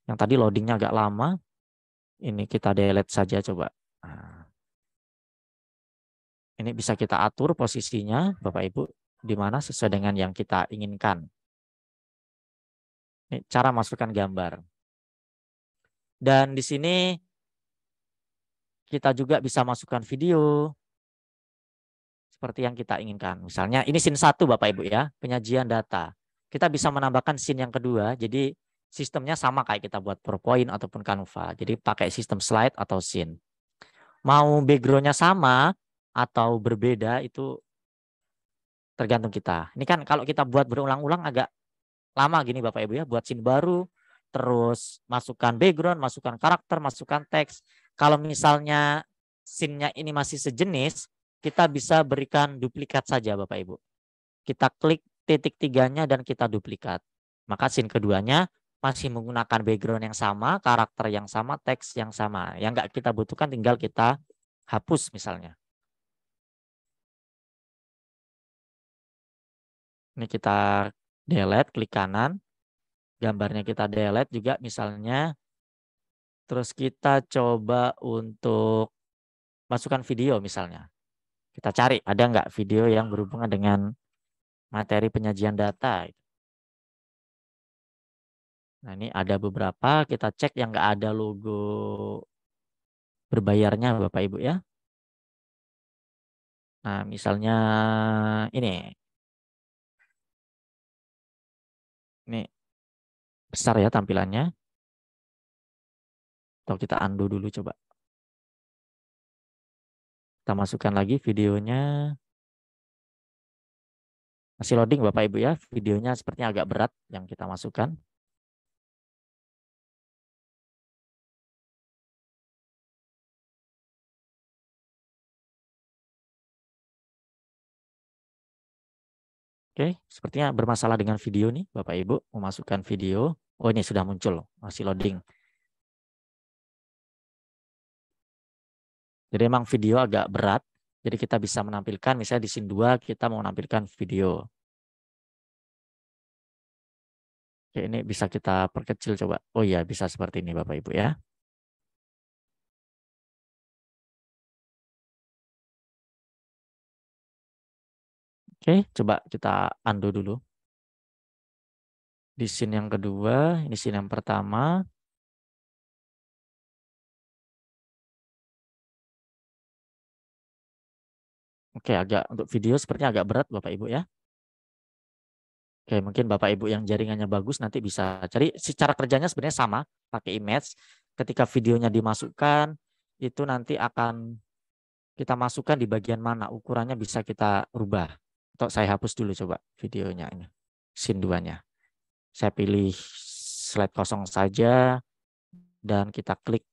Yang tadi loadingnya agak lama. Ini kita delete saja coba. Nah, ini bisa kita atur posisinya, Bapak Ibu, di mana sesuai dengan yang kita inginkan. Ini cara masukkan gambar. Dan di sini kita juga bisa masukkan video seperti yang kita inginkan. Misalnya ini scene 1 Bapak Ibu ya, penyajian data. Kita bisa menambahkan scene yang kedua. Jadi sistemnya sama kayak kita buat PowerPoint ataupun Canva. Jadi pakai sistem slide atau scene. Mau backgroundnya sama atau berbeda itu tergantung kita. Ini kan kalau kita buat berulang-ulang agak lama gini Bapak Ibu ya, buat scene baru, terus masukkan background, masukkan karakter, masukkan teks. Kalau misalnya scene-nya ini masih sejenis, kita bisa berikan duplikat saja Bapak Ibu. Kita klik titik tiganya dan kita duplikat. Maka scene keduanya masih menggunakan background yang sama, karakter yang sama, teks yang sama. Yang nggak kita butuhkan tinggal kita hapus misalnya. Ini kita delete, klik kanan. Gambarnya kita delete juga misalnya. Terus kita coba untuk masukkan video misalnya. Kita cari ada nggak video yang berhubungan dengan materi penyajian data. Nah ini ada beberapa, kita cek yang nggak ada logo berbayarnya Bapak Ibu ya. Nah misalnya ini. Ini besar ya tampilannya. Atau kita undo dulu coba. Kita masukkan lagi videonya. Masih loading Bapak Ibu ya. Videonya sepertinya agak berat yang kita masukkan. Oke, sepertinya bermasalah dengan video nih Bapak Ibu. Memasukkan video. Oh, ini sudah muncul. Masih loading. Jadi emang video agak berat. Jadi kita bisa menampilkan, misalnya di scene 2 kita mau menampilkan video. Oke, ini bisa kita perkecil coba. Oh iya, bisa seperti ini Bapak Ibu ya. Oke, coba kita undo dulu. Di scene yang kedua, ini scene yang pertama. Oke, untuk video sepertinya agak berat Bapak Ibu ya. Oke, mungkin Bapak Ibu yang jaringannya bagus nanti bisa cari. Secara kerjanya sebenarnya sama, pakai image. Ketika videonya dimasukkan, itu nanti akan kita masukkan di bagian mana, ukurannya bisa kita rubah. Atau saya hapus dulu coba videonya ini, scene 2-nya. Saya pilih slide kosong saja, dan kita klik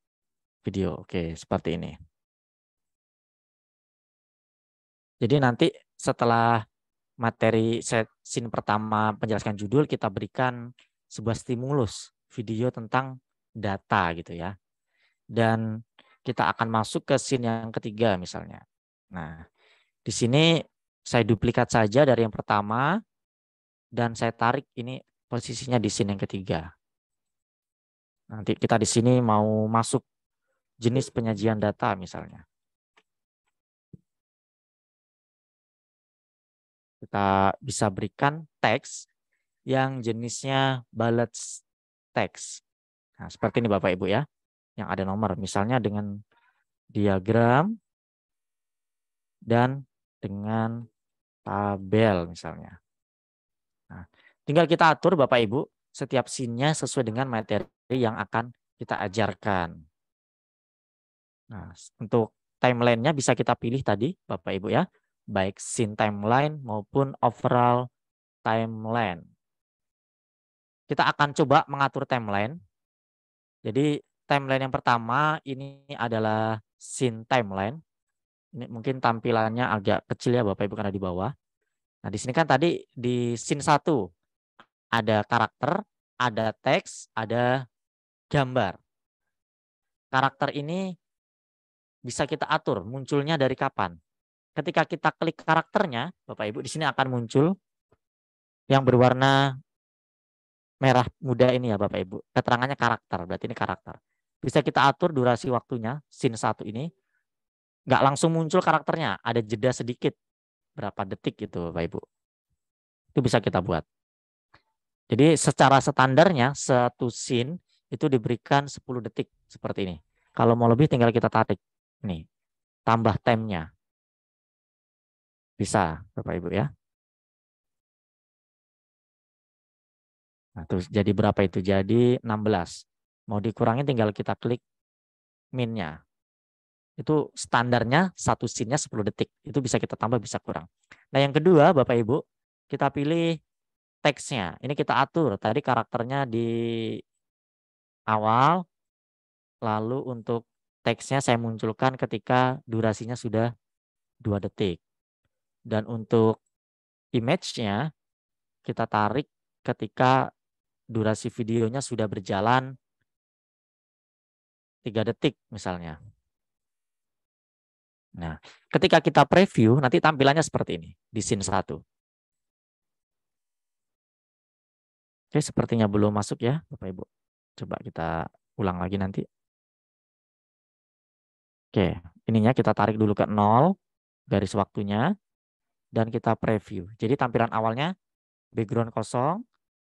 video. Oke, seperti ini. Jadi nanti setelah materi scene pertama menjelaskan judul, kita berikan sebuah stimulus video tentang data gitu ya. Dan kita akan masuk ke scene yang ketiga misalnya. Nah, di sini saya duplikat saja dari yang pertama dan saya tarik ini posisinya di scene yang ketiga. Nanti kita di sini mau masuk jenis penyajian data misalnya. Kita bisa berikan teks yang jenisnya bullet text. Nah, seperti ini Bapak Ibu ya, yang ada nomor. Misalnya dengan diagram dan dengan tabel misalnya. Nah, tinggal kita atur Bapak Ibu setiap scene-nya sesuai dengan materi yang akan kita ajarkan. Nah, untuk timeline-nya bisa kita pilih tadi Bapak Ibu ya, baik scene timeline maupun overall timeline. Kita akan coba mengatur timeline. Jadi timeline yang pertama ini adalah scene timeline. Ini mungkin tampilannya agak kecil ya Bapak Ibu karena di bawah. Nah, di sini kan tadi di scene 1 ada karakter, ada teks, ada gambar. Karakter ini bisa kita atur munculnya dari kapan. Ketika kita klik karakternya, Bapak Ibu di sini akan muncul yang berwarna merah muda ini ya Bapak Ibu. Keterangannya karakter, berarti ini karakter. Bisa kita atur durasi waktunya, scene 1 ini. Nggak langsung muncul karakternya, ada jeda sedikit. Berapa detik gitu Bapak Ibu. Itu bisa kita buat. Jadi secara standarnya satu scene itu diberikan 10 detik seperti ini. Kalau mau lebih tinggal kita tarik. Nih, tambah time-nya. Bisa Bapak Ibu ya. Nah, terus jadi berapa itu? Jadi 16. Mau dikurangi tinggal kita klik min-nya. Itu standarnya satu scene-nya 10 detik. Itu bisa kita tambah, bisa kurang. Nah yang kedua Bapak Ibu, kita pilih teksnya. Ini kita atur. Tadi karakternya di awal. Lalu untuk teksnya saya munculkan ketika durasinya sudah 2 detik. Dan untuk image-nya kita tarik ketika durasi videonya sudah berjalan 3 detik misalnya. Nah, ketika kita preview nanti tampilannya seperti ini di scene 1. Oke, sepertinya belum masuk ya Bapak Ibu. Coba kita ulang lagi nanti. Oke, ininya kita tarik dulu ke 0 garis waktunya dan kita preview. Jadi tampilan awalnya background kosong,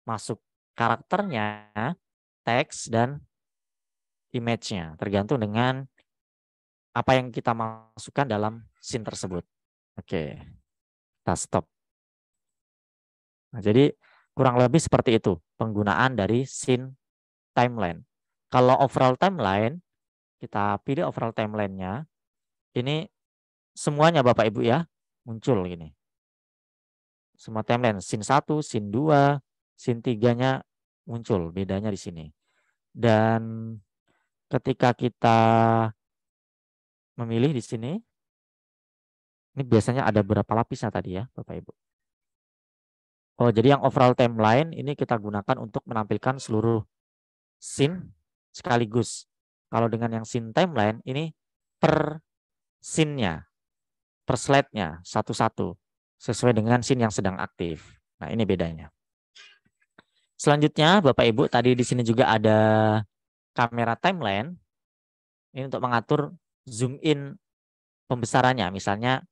masuk karakternya, teks dan image-nya tergantung dengan apa yang kita masukkan dalam scene tersebut. Oke, kita stop. Nah, jadi kurang lebih seperti itu penggunaan dari scene timeline. Kalau overall timeline, kita pilih overall timeline-nya. Ini semuanya Bapak Ibu ya, muncul gini. Semua timeline, scene 1, scene 2, scene 3-nya muncul, bedanya di sini. Dan ketika kita memilih di sini, ini biasanya ada berapa lapisnya tadi ya, Bapak Ibu. Oh, jadi yang overall timeline ini kita gunakan untuk menampilkan seluruh scene sekaligus. Kalau dengan yang scene timeline ini per scene-nya, per slide-nya satu-satu sesuai dengan scene yang sedang aktif. Nah, ini bedanya. Selanjutnya, Bapak Ibu, tadi di sini juga ada kamera timeline. Ini untuk mengatur zoom in pembesarannya. Misalnya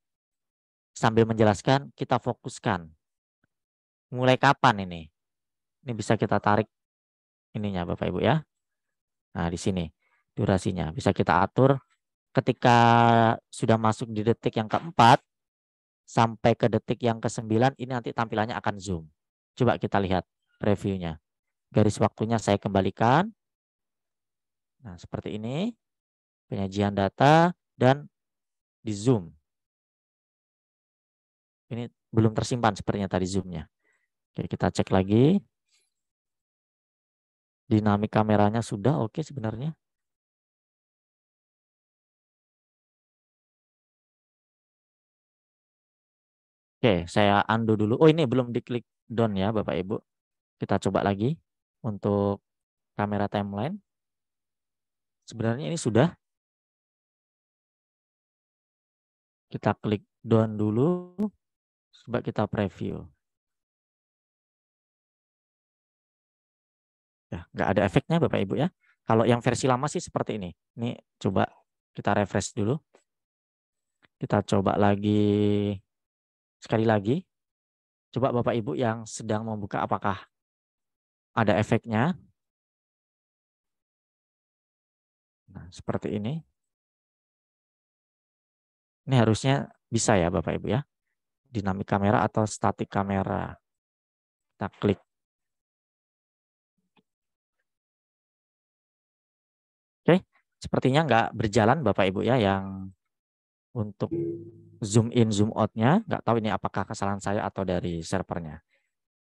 sambil menjelaskan, kita fokuskan. Mulai kapan ini? Ini bisa kita tarik ininya Bapak Ibu ya. Nah, di sini durasinya bisa kita atur ketika sudah masuk di detik yang keempat sampai ke detik yang ke-9 ini nanti tampilannya akan zoom. Coba kita lihat previewnya. Garis waktunya saya kembalikan. Nah, seperti ini. Penyajian data dan di zoom. Ini belum tersimpan sepertinya tadi zoomnya. Oke, kita cek lagi. Dinamik kameranya sudah oke sebenarnya. Oke, saya undo dulu. Oh, ini belum diklik down ya Bapak Ibu. Kita coba lagi untuk kamera timeline. Sebenarnya ini sudah. Kita klik down dulu. Coba kita preview. Ya, nggak ada efeknya Bapak Ibu ya. Kalau yang versi lama sih seperti ini. Ini coba kita refresh dulu. Kita coba lagi. Sekali lagi. Coba Bapak Ibu yang sedang membuka apakah ada efeknya. Nah, seperti ini. Ini harusnya bisa ya Bapak Ibu ya. Dinamik kamera atau statik kamera. Kita klik. Oke, sepertinya nggak berjalan Bapak Ibu ya yang untuk zoom in, zoom out-nya. Nggak tahu ini apakah kesalahan saya atau dari servernya.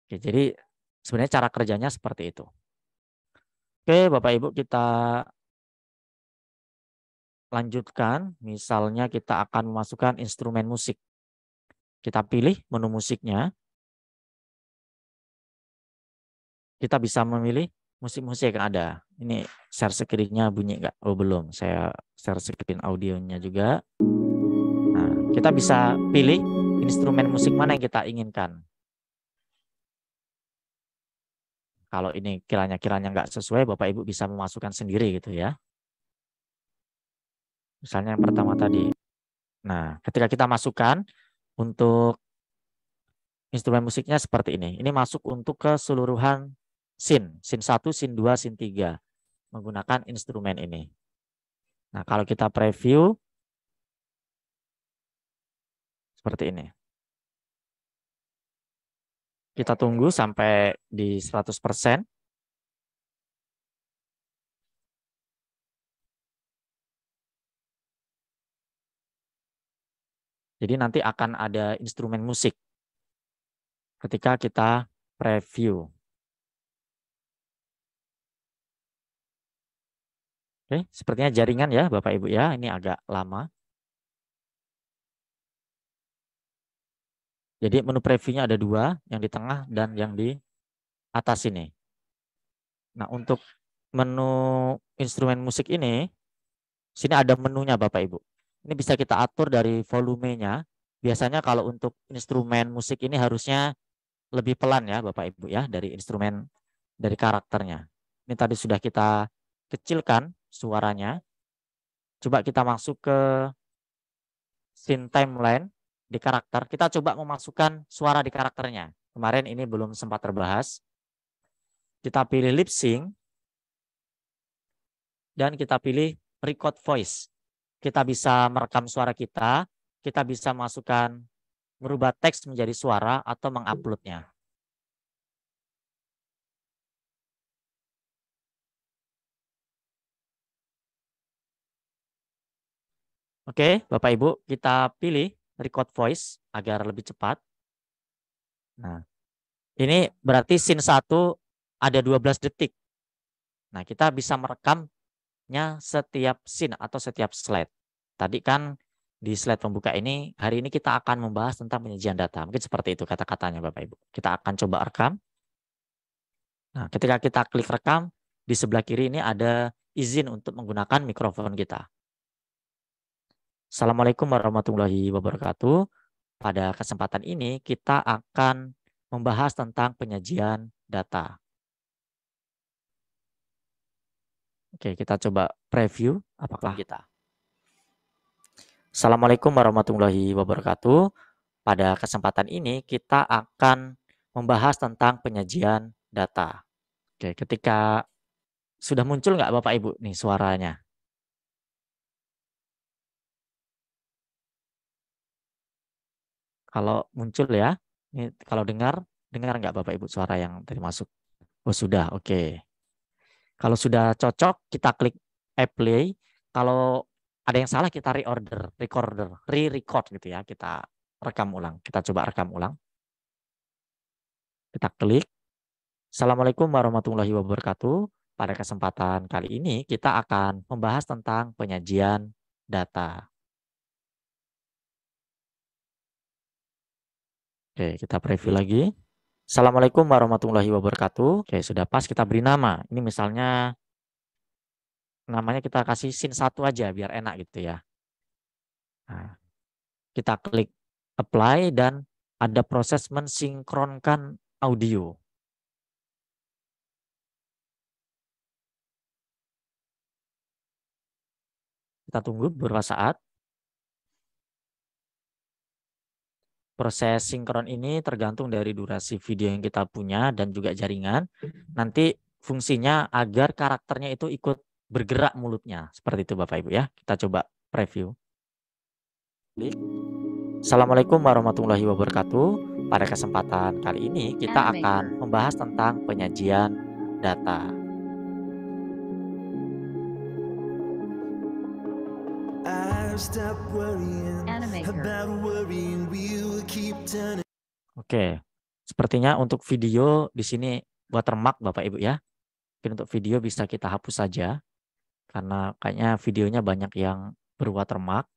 Oke, jadi sebenarnya cara kerjanya seperti itu. Oke, Bapak Ibu kita lanjutkan. Misalnya kita akan memasukkan instrumen musik. Kita pilih menu musiknya. Kita bisa memilih musik-musik yang ada. Ini share screen-nya bunyi nggak? Oh belum, saya share screen audionya juga. Nah, kita bisa pilih instrumen musik mana yang kita inginkan. Kalau ini kiranya nggak sesuai, Bapak Ibu bisa memasukkan sendiri gitu ya. Misalnya yang pertama tadi. Nah, ketika kita masukkan untuk instrumen musiknya seperti ini. Ini masuk untuk keseluruhan scene. Scene 1, scene 2, scene 3. Menggunakan instrumen ini. Nah, kalau kita preview seperti ini. Kita tunggu sampai di 100%. Jadi nanti akan ada instrumen musik ketika kita preview. Oke, sepertinya jaringan ya Bapak Ibu ya, ini agak lama. Jadi menu previewnya ada dua, yang di tengah dan yang di atas ini. Nah, untuk menu instrumen musik ini, sini ada menunya Bapak Ibu. Ini bisa kita atur dari volumenya. Biasanya kalau untuk instrumen musik ini harusnya lebih pelan ya Bapak Ibu ya, dari instrumen, dari karakternya. Ini tadi sudah kita kecilkan suaranya. Coba kita masuk ke scene timeline di karakter. Kita coba memasukkan suara di karakternya. Kemarin ini belum sempat terbahas. Kita pilih lip sync dan kita pilih record voice. Kita bisa merekam suara kita bisa masukkan, merubah teks menjadi suara atau menguploadnya. Oke, Bapak Ibu, kita pilih record voice agar lebih cepat. Nah, ini berarti scene 1 ada 12 detik. Nah, kita bisa merekamnya setiap scene atau setiap slide. Tadi kan di slide pembuka ini, hari ini kita akan membahas tentang penyajian data. Mungkin seperti itu kata-katanya Bapak Ibu. Kita akan coba rekam. Nah, ketika kita klik rekam, di sebelah kiri ini ada izin untuk menggunakan mikrofon kita. Assalamualaikum warahmatullahi wabarakatuh. Pada kesempatan ini kita akan membahas tentang penyajian data. Oke, kita coba preview apakah kita. Assalamualaikum warahmatullahi wabarakatuh. Pada kesempatan ini kita akan membahas tentang penyajian data. Oke, ketika sudah muncul nggak Bapak Ibu nih suaranya? Kalau muncul ya, ini kalau dengar nggak Bapak Ibu suara yang tadi masuk? Oh sudah, oke. Kalau sudah cocok, kita klik play. Kalau ada yang salah kita re-record gitu ya. Kita rekam ulang. Kita coba rekam ulang. Kita klik. Assalamualaikum warahmatullahi wabarakatuh. Pada kesempatan kali ini kita akan membahas tentang penyajian data. Oke, kita preview lagi. Assalamualaikum warahmatullahi wabarakatuh. Oke, sudah pas, kita beri nama. Ini misalnya namanya kita kasih scene 1 aja biar enak gitu ya. Nah, kita klik apply dan ada proses mensinkronkan audio. Kita tunggu beberapa saat. Proses sinkron ini tergantung dari durasi video yang kita punya dan juga jaringan. Nanti fungsinya agar karakternya itu ikut bergerak mulutnya. Seperti itu Bapak Ibu ya. Kita coba preview. Assalamualaikum warahmatullahi wabarakatuh. Pada kesempatan kali ini kita akan membahas tentang penyajian data. Oke, sepertinya untuk video di sini watermark Bapak Ibu ya. Mungkin untuk video bisa kita hapus saja karena kayaknya videonya banyak yang berwatermark.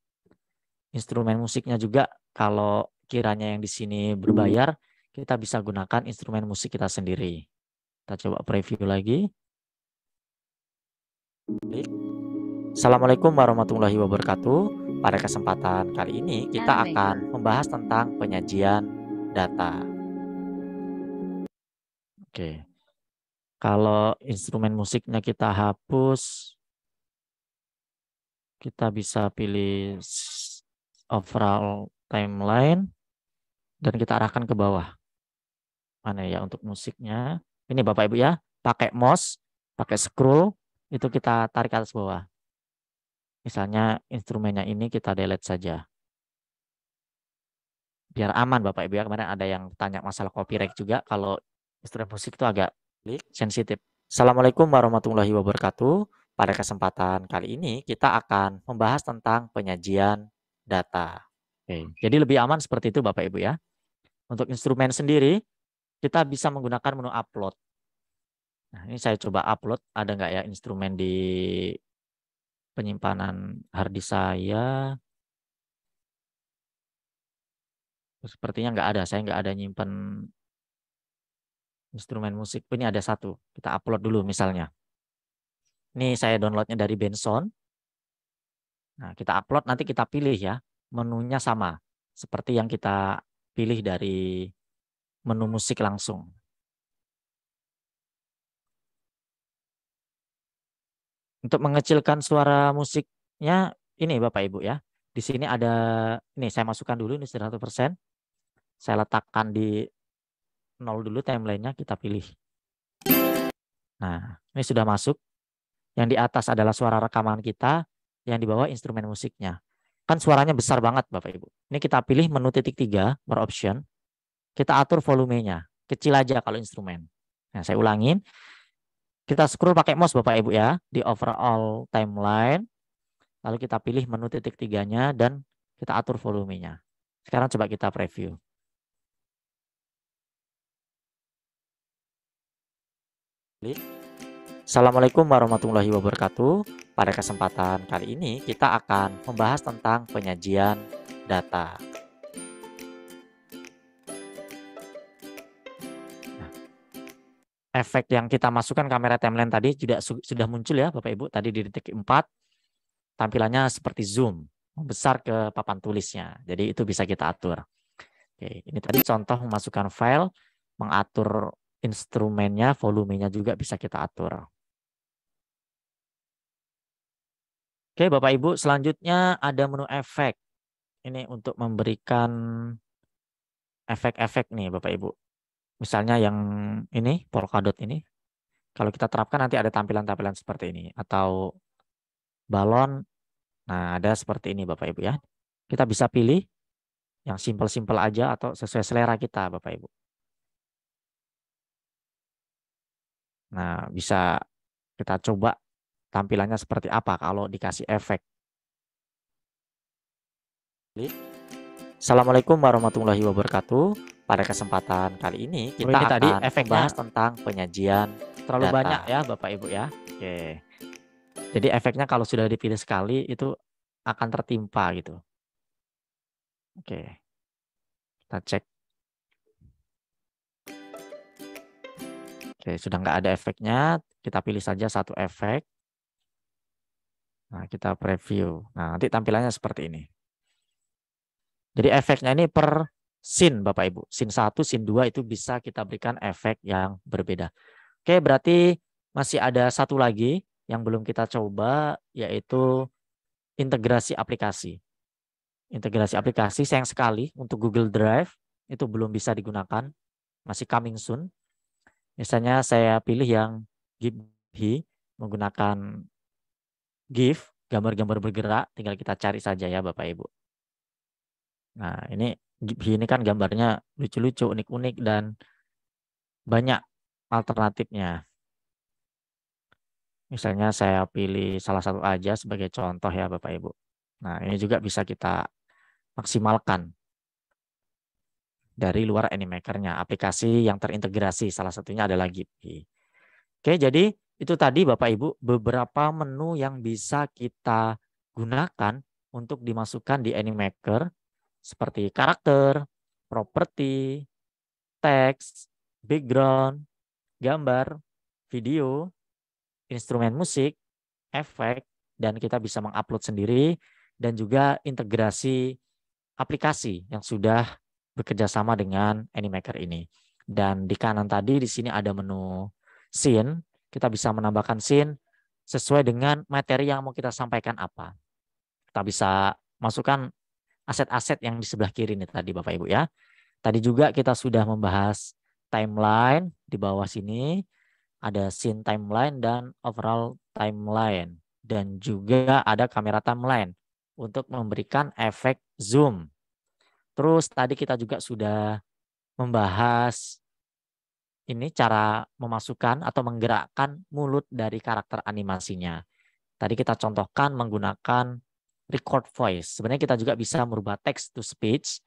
Instrumen musiknya juga kalau kiranya yang di sini berbayar, kita bisa gunakan instrumen musik kita sendiri. Kita coba preview lagi. Assalamualaikum warahmatullahi wabarakatuh. Pada kesempatan kali ini kita akan membahas tentang penyajian data. Oke. Kalau instrumen musiknya kita hapus, kita bisa pilih overall timeline dan kita arahkan ke bawah. Mana ya untuk musiknya? Ini Bapak Ibu ya, pakai mouse, pakai scroll, itu kita tarik ke atas bawah. Misalnya instrumennya ini kita delete saja. Biar aman Bapak Ibu ya, kemarin ada yang tanya masalah copyright juga, kalau instrumen musik itu agak sensitif. Assalamualaikum warahmatullahi wabarakatuh. Pada kesempatan kali ini kita akan membahas tentang penyajian data. Oke, jadi lebih aman seperti itu Bapak Ibu ya. Untuk instrumen sendiri, kita bisa menggunakan menu upload. Nah, ini saya coba upload, ada nggak ya instrumen di penyimpanan harddisk saya? Sepertinya nggak ada, saya nggak ada nyimpen instrumen musik. Ini ada satu, kita upload dulu misalnya. Ini saya downloadnya dari Benson. Nah, kita upload, nanti kita pilih ya, menunya sama seperti yang kita pilih dari menu musik langsung. Untuk mengecilkan suara musiknya, ini Bapak Ibu ya. Di sini ada, ini saya masukkan dulu, ini 100%. Saya letakkan di 0 dulu timelinenya, kita pilih. Nah, ini sudah masuk. Yang di atas adalah suara rekaman kita, yang di bawah instrumen musiknya. Kan suaranya besar banget Bapak Ibu. Ini kita pilih menu titik 3, more option. Kita atur volumenya. Kecil aja kalau instrumen. Nah, saya ulangin. Kita scroll pakai mouse Bapak Ibu ya. Di overall timeline. lalu kita pilih menu titik tiganya dan kita atur volumenya. Sekarang coba kita preview. Assalamualaikum warahmatullahi wabarakatuh. Pada kesempatan kali ini kita akan membahas tentang penyajian data. Efek yang kita masukkan kamera timeline tadi sudah muncul ya Bapak Ibu. Tadi di detik 4 tampilannya seperti zoom, membesar ke papan tulisnya. Jadi itu bisa kita atur. Oke, ini tadi contoh memasukkan file, mengatur instrumennya, volumenya juga bisa kita atur. Oke Bapak Ibu, selanjutnya ada menu efek. Ini untuk memberikan efek-efek nih Bapak Ibu. Misalnya yang ini, Polkadot ini. Kalau kita terapkan nanti ada tampilan-tampilan seperti ini. Atau balon. Nah, ada seperti ini Bapak Ibu ya. Kita bisa pilih yang simpel-simpel aja atau sesuai selera kita Bapak Ibu. Nah, bisa kita coba tampilannya seperti apa kalau dikasih efek. Assalamualaikum warahmatullahi wabarakatuh. Pada kesempatan kali ini kita akan tadi membahas tentang penyajian terlalu data. Banyak ya Bapak Ibu ya. Oke. Jadi efeknya kalau sudah dipilih sekali itu akan tertimpa gitu. Oke. Kita cek. Oke, sudah nggak ada efeknya, kita pilih saja satu efek. Nah, kita preview. Nah, nanti tampilannya seperti ini. Jadi efeknya ini per scene Bapak Ibu. Scene 1, scene 2 itu bisa kita berikan efek yang berbeda. Oke, berarti masih ada satu lagi yang belum kita coba, yaitu integrasi aplikasi. Integrasi aplikasi sayang sekali untuk Google Drive itu belum bisa digunakan. Masih coming soon. Misalnya saya pilih yang GIPHY menggunakan GIF, gambar-gambar bergerak, tinggal kita cari saja ya Bapak Ibu. Nah, ini GIPHY ini kan gambarnya lucu-lucu, unik-unik, dan banyak alternatifnya. Misalnya saya pilih salah satu aja sebagai contoh ya Bapak Ibu. Nah, ini juga bisa kita maksimalkan dari luar Animaker-nya. Aplikasi yang terintegrasi, salah satunya adalah GIPHY. Oke, jadi itu tadi Bapak Ibu beberapa menu yang bisa kita gunakan untuk dimasukkan di Animaker. Seperti karakter, properti, teks, background, gambar, video, instrumen musik, efek, dan kita bisa mengupload sendiri, dan juga integrasi aplikasi yang sudah bekerja sama dengan Animaker ini. Dan di kanan tadi di sini ada menu scene, kita bisa menambahkan scene sesuai dengan materi yang mau kita sampaikan apa. Kita bisa masukkan aset-aset yang di sebelah kiri nih tadi Bapak Ibu ya. Tadi juga kita sudah membahas timeline, di bawah sini ada scene timeline dan overall timeline. Dan juga ada kamera timeline untuk memberikan efek zoom. Terus tadi kita juga sudah membahas ini cara memasukkan atau menggerakkan mulut dari karakter animasinya. Tadi kita contohkan menggunakan record voice. Sebenarnya kita juga bisa merubah text to speech,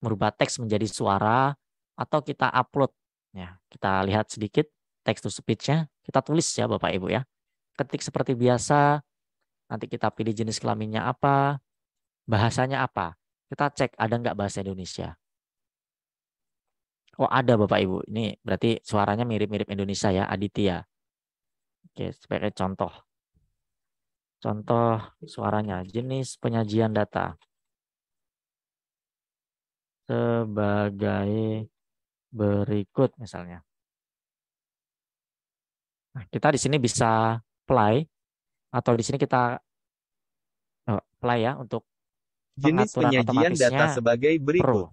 merubah teks menjadi suara, atau kita upload. Ya, kita lihat sedikit text to speech-nya. Kita tulis ya Bapak Ibu ya. Ketik seperti biasa, nanti kita pilih jenis kelaminnya apa, bahasanya apa. Kita cek ada nggak bahasa Indonesia. Oh ada Bapak Ibu, ini berarti suaranya mirip-mirip Indonesia ya, Aditya. Oke, sebagai contoh. Contoh suaranya, jenis penyajian data. Sebagai berikut misalnya. Nah, kita di sini bisa play, atau di sini kita play ya untuk jenis pengaturan penyajian data sebagai berikut. Pro.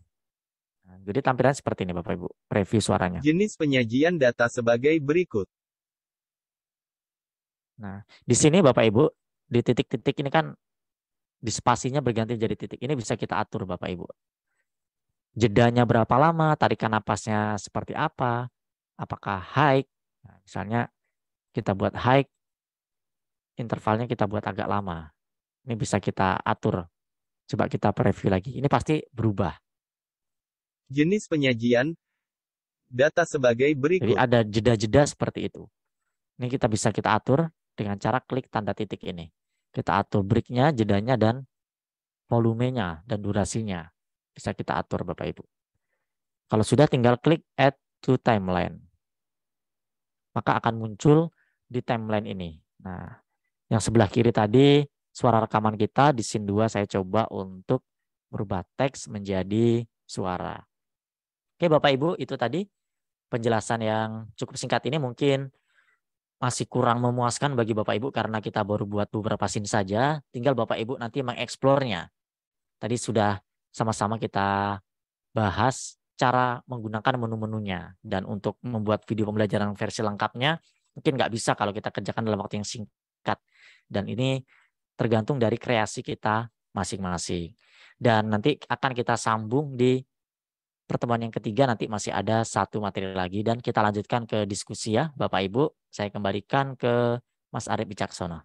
Nah, jadi tampilan seperti ini Bapak Ibu, preview suaranya. Jenis penyajian data sebagai berikut. Nah, di sini Bapak Ibu, di titik-titik ini kan di spasinya berganti jadi titik. Ini bisa kita atur Bapak Ibu. Jedanya berapa lama, tarikan napasnya seperti apa, apakah high. Nah, misalnya kita buat high, intervalnya kita buat agak lama. Ini bisa kita atur. Coba kita preview lagi. Ini pasti berubah. Jenis penyajian data sebagai Jadi berikut. ada jeda-jeda seperti itu. Ini kita bisa kita atur dengan cara klik tanda titik ini. Kita atur break-nya, jedanya, dan volumenya, dan durasinya. Bisa kita atur Bapak Ibu. Kalau sudah tinggal klik add to timeline. Maka akan muncul di timeline ini. Nah, yang sebelah kiri tadi suara rekaman kita di scene 2 saya coba untuk merubah teks menjadi suara. Oke Bapak Ibu, itu tadi penjelasan yang cukup singkat ini mungkin masih kurang memuaskan bagi Bapak Ibu karena kita baru buat beberapa scene saja. Tinggal Bapak Ibu nanti mengeksplornya. Tadi sudah sama-sama kita bahas cara menggunakan menu-menunya. Dan untuk membuat video pembelajaran versi lengkapnya, mungkin nggak bisa kalau kita kerjakan dalam waktu yang singkat. Dan ini tergantung dari kreasi kita masing-masing. Dan nanti akan kita sambung di pertemuan yang ketiga, nanti masih ada satu materi lagi. Dan kita lanjutkan ke diskusi ya Bapak Ibu. Saya kembalikan ke Mas Arief Wicaksono.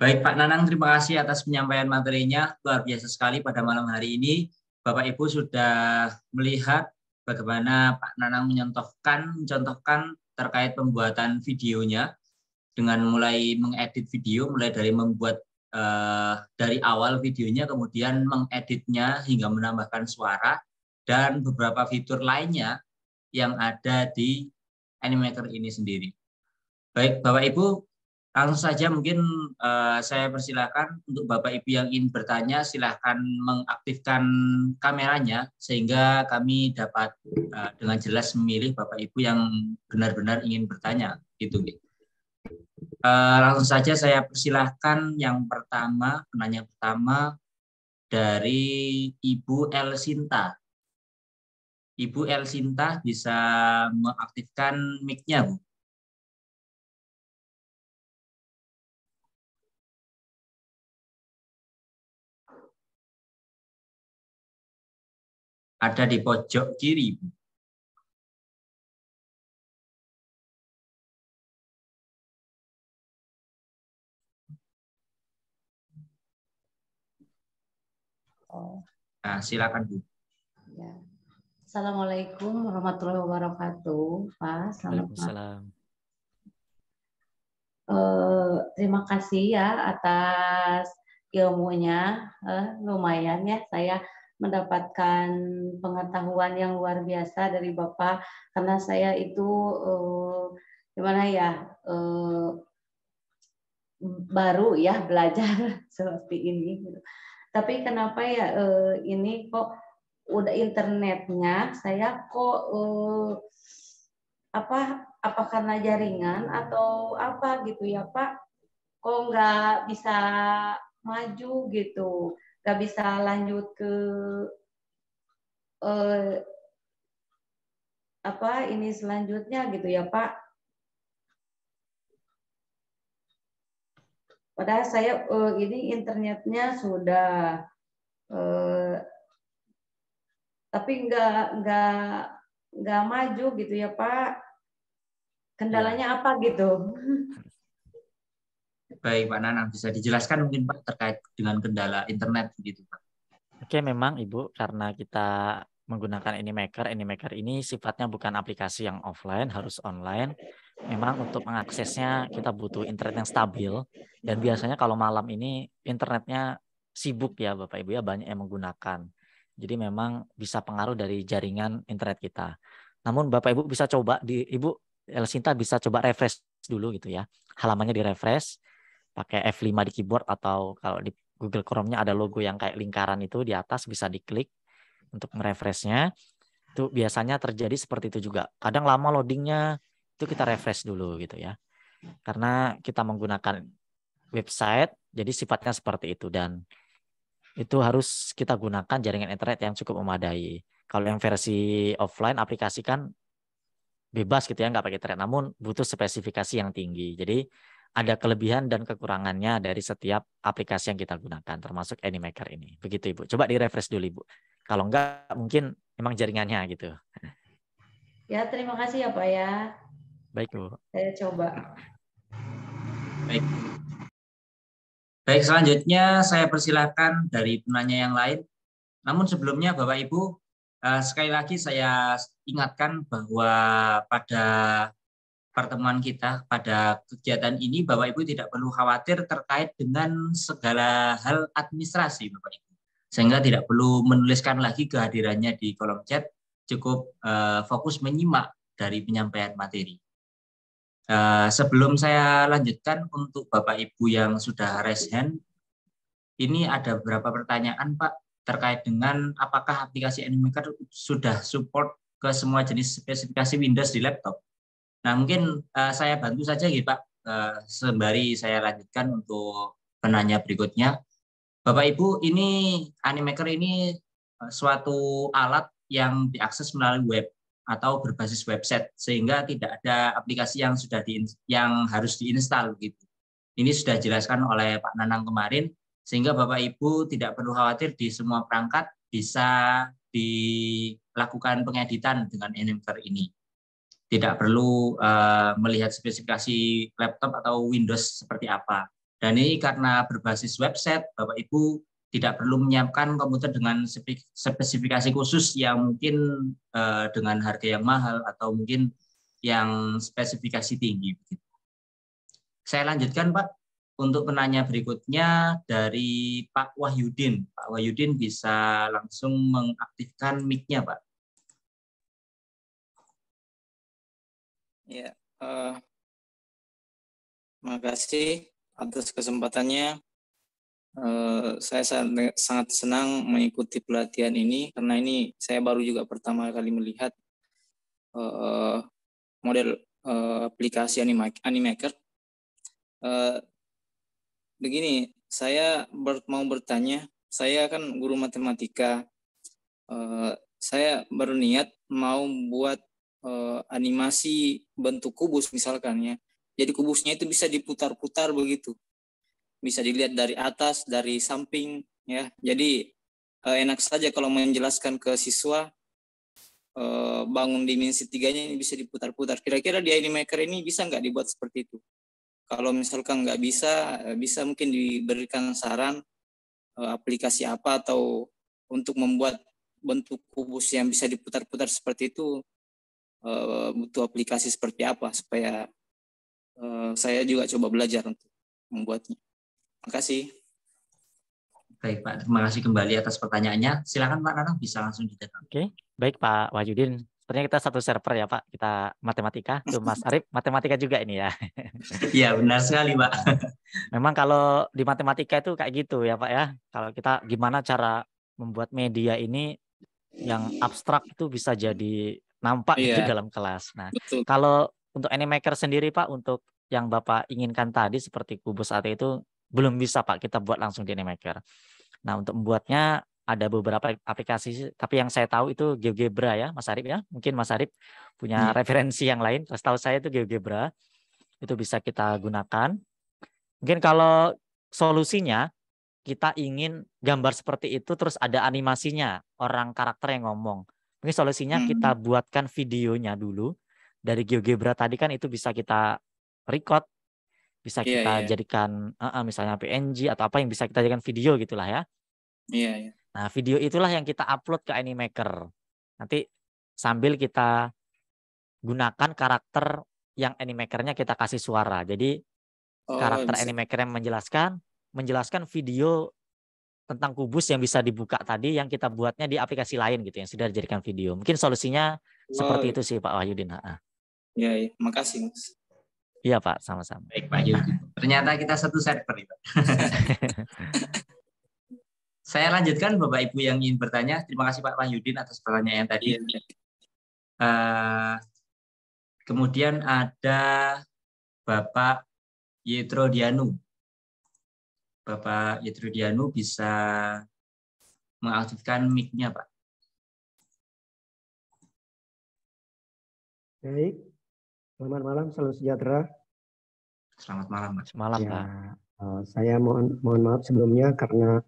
Baik Pak Nanang, terima kasih atas penyampaian materinya. Luar biasa sekali pada malam hari ini. Bapak Ibu sudah melihat bagaimana Pak Nanang mencontohkan terkait pembuatan videonya dengan mulai mengedit video, mulai dari membuat dari awal videonya, kemudian mengeditnya hingga menambahkan suara dan beberapa fitur lainnya yang ada di Animaker ini sendiri. Baik Bapak Ibu, langsung saja mungkin saya persilakan untuk Bapak Ibu yang ingin bertanya, silahkan mengaktifkan kameranya sehingga kami dapat dengan jelas memilih Bapak Ibu yang benar-benar ingin bertanya. Gitu. Langsung saja saya persilahkan yang pertama, penanya pertama dari Ibu Elsinta. Ibu Elsinta bisa mengaktifkan mic-nya, Bu. Ada di pojok kiri, Bu. Nah, silakan Bu. Ya. Assalamualaikum warahmatullahi wabarakatuh, Pak. Selamat malam. Terima kasih ya atas ilmunya. Lumayan ya saya mendapatkan pengetahuan yang luar biasa dari Bapak karena saya itu gimana ya baru ya belajar seperti ini. Tapi kenapa ya ini kok udah internetnya saya kok apa karena jaringan atau apa gitu ya Pak, kok nggak bisa maju gitu, nggak bisa lanjut ke ini selanjutnya gitu ya Pak. Padahal saya ini internetnya sudah tapi nggak maju gitu ya Pak. Kendalanya ya. Apa gitu? Baik Pak Nanang, bisa dijelaskan mungkin Pak terkait dengan kendala internet gitu Pak. Oke, memang Ibu karena kita menggunakan Animaker ini sifatnya bukan aplikasi yang offline, harus online. Memang untuk mengaksesnya kita butuh internet yang stabil dan biasanya kalau malam ini internetnya sibuk ya Bapak Ibu ya, banyak yang menggunakan. Jadi memang bisa pengaruh dari jaringan internet kita. Namun Bapak Ibu bisa coba Ibu Elsinta bisa coba refresh dulu gitu ya. Halamannya di refresh pakai F5 di keyboard atau kalau di Google Chrome-nya ada logo yang kayak lingkaran itu di atas bisa diklik untuk merefreshnya. Itu biasanya terjadi seperti itu juga. Kadang lama loadingnya itu kita refresh dulu gitu ya. Karena kita menggunakan website jadi sifatnya seperti itu dan itu harus kita gunakan jaringan internet yang cukup memadai. Kalau yang versi offline aplikasi kan bebas gitu ya, nggak pakai internet, namun butuh spesifikasi yang tinggi. Jadi ada kelebihan dan kekurangannya dari setiap aplikasi yang kita gunakan, termasuk Animaker ini. Begitu Ibu. Coba di-refresh dulu Ibu. Kalau enggak, mungkin memang jaringannya gitu. Ya, terima kasih ya Pak ya. Baik, Bu. Saya coba. Baik. Baik, selanjutnya saya persilakan dari penanya yang lain. Namun sebelumnya Bapak Ibu, sekali lagi saya ingatkan bahwa pada pertemuan kita, pada kegiatan ini Bapak Ibu tidak perlu khawatir terkait dengan segala hal administrasi Bapak Ibu. Sehingga tidak perlu menuliskan lagi kehadirannya di kolom chat, cukup fokus menyimak dari penyampaian materi. Sebelum saya lanjutkan untuk Bapak Ibu yang sudah raise hand, ini ada beberapa pertanyaan Pak terkait dengan apakah aplikasi Animaker sudah support ke semua jenis spesifikasi Windows di laptop. Nah mungkin saya bantu saja gitu Pak, sembari saya lanjutkan untuk penanya berikutnya. Bapak Ibu, ini Animaker ini suatu alat yang diakses melalui web atau berbasis website, sehingga tidak ada aplikasi yang yang harus diinstal gitu. Ini sudah dijelaskan oleh Pak Nanang kemarin, sehingga Bapak Ibu tidak perlu khawatir, di semua perangkat bisa dilakukan pengeditan dengan Animaker ini. Tidak perlu melihat spesifikasi laptop atau Windows seperti apa. Dan ini karena berbasis website, Bapak Ibu tidak perlu menyiapkan komputer dengan spesifikasi khusus yang mungkin dengan harga yang mahal atau mungkin yang spesifikasi tinggi. Saya lanjutkan Pak, untuk penanya berikutnya dari Pak Wahyudin. Pak Wahyudin bisa langsung mengaktifkan mic-nya Pak. Ya, makasih atas kesempatannya. Saya sangat senang mengikuti pelatihan ini karena ini saya baru juga pertama kali melihat model aplikasi Animaker. Begini, saya mau bertanya. Saya kan guru matematika. Saya baru niat mau buat animasi bentuk kubus misalkan ya. Jadi kubusnya itu bisa diputar-putar begitu. Bisa dilihat dari atas, dari samping ya. Jadi enak saja kalau menjelaskan ke siswa bangun dimensi 3-nya ini bisa diputar-putar. Kira-kira di Animaker ini bisa nggak dibuat seperti itu? Kalau misalkan nggak bisa, bisa mungkin diberikan saran aplikasi apa atau untuk membuat bentuk kubus yang bisa diputar-putar seperti itu butuh aplikasi seperti apa supaya saya juga coba belajar untuk membuatnya. Terima kasih. Baik Pak, terima kasih kembali atas pertanyaannya. Silakan Pak Nanang, bisa langsung dijawab. Oke, baik Pak Wahyudin. Sepertinya kita satu server ya Pak, kita matematika. Tuh Mas Arif, matematika juga ini ya. Iya benar sekali Pak. Memang kalau di matematika itu kayak gitu ya Pak ya. Kalau kita gimana cara membuat media ini yang abstrak itu bisa jadi nampak gitu dalam kelas. Nah, betul. Kalau untuk Animaker sendiri Pak, untuk yang Bapak inginkan tadi seperti kubus AT itu belum bisa Pak kita buat langsung di Animaker. Nah, untuk membuatnya ada beberapa aplikasi, tapi yang saya tahu itu GeoGebra ya, Mas Arif ya. Mungkin Mas Arif punya referensi yang lain. Setahu saya itu GeoGebra. Itu bisa kita gunakan. Mungkin kalau solusinya kita ingin gambar seperti itu terus ada animasinya, orang karakter yang ngomong. Mungkin solusinya kita buatkan videonya dulu. Dari GeoGebra tadi kan itu bisa kita record, bisa kita jadikan misalnya PNG atau apa yang bisa kita jadikan video gitulah ya. Nah, video itulah yang kita upload ke Animaker. Nanti sambil kita gunakan karakter yang Animaker-nya kita kasih suara. Jadi karakter Animaker yang menjelaskan video tentang kubus yang bisa dibuka tadi yang kita buatnya di aplikasi lain gitu yang sudah dijadikan video. Mungkin solusinya seperti itu sih Pak Wahyudin. Iya, makasih Mas. Iya Pak, sama-sama. Baik Pak Yudi. Ternyata kita satu server Pak. Saya lanjutkan Bapak Ibu yang ingin bertanya. Terima kasih Pak Wahyudin atas pertanyaan tadi. Kemudian ada Bapak Yetro Dianu. Bapak Yetro Dianu bisa mengaktifkan mic-nya Pak. Baik, selamat malam, salam sejahtera. Selamat malam Pak. Selamat ya, Pak. Saya mohon maaf sebelumnya karena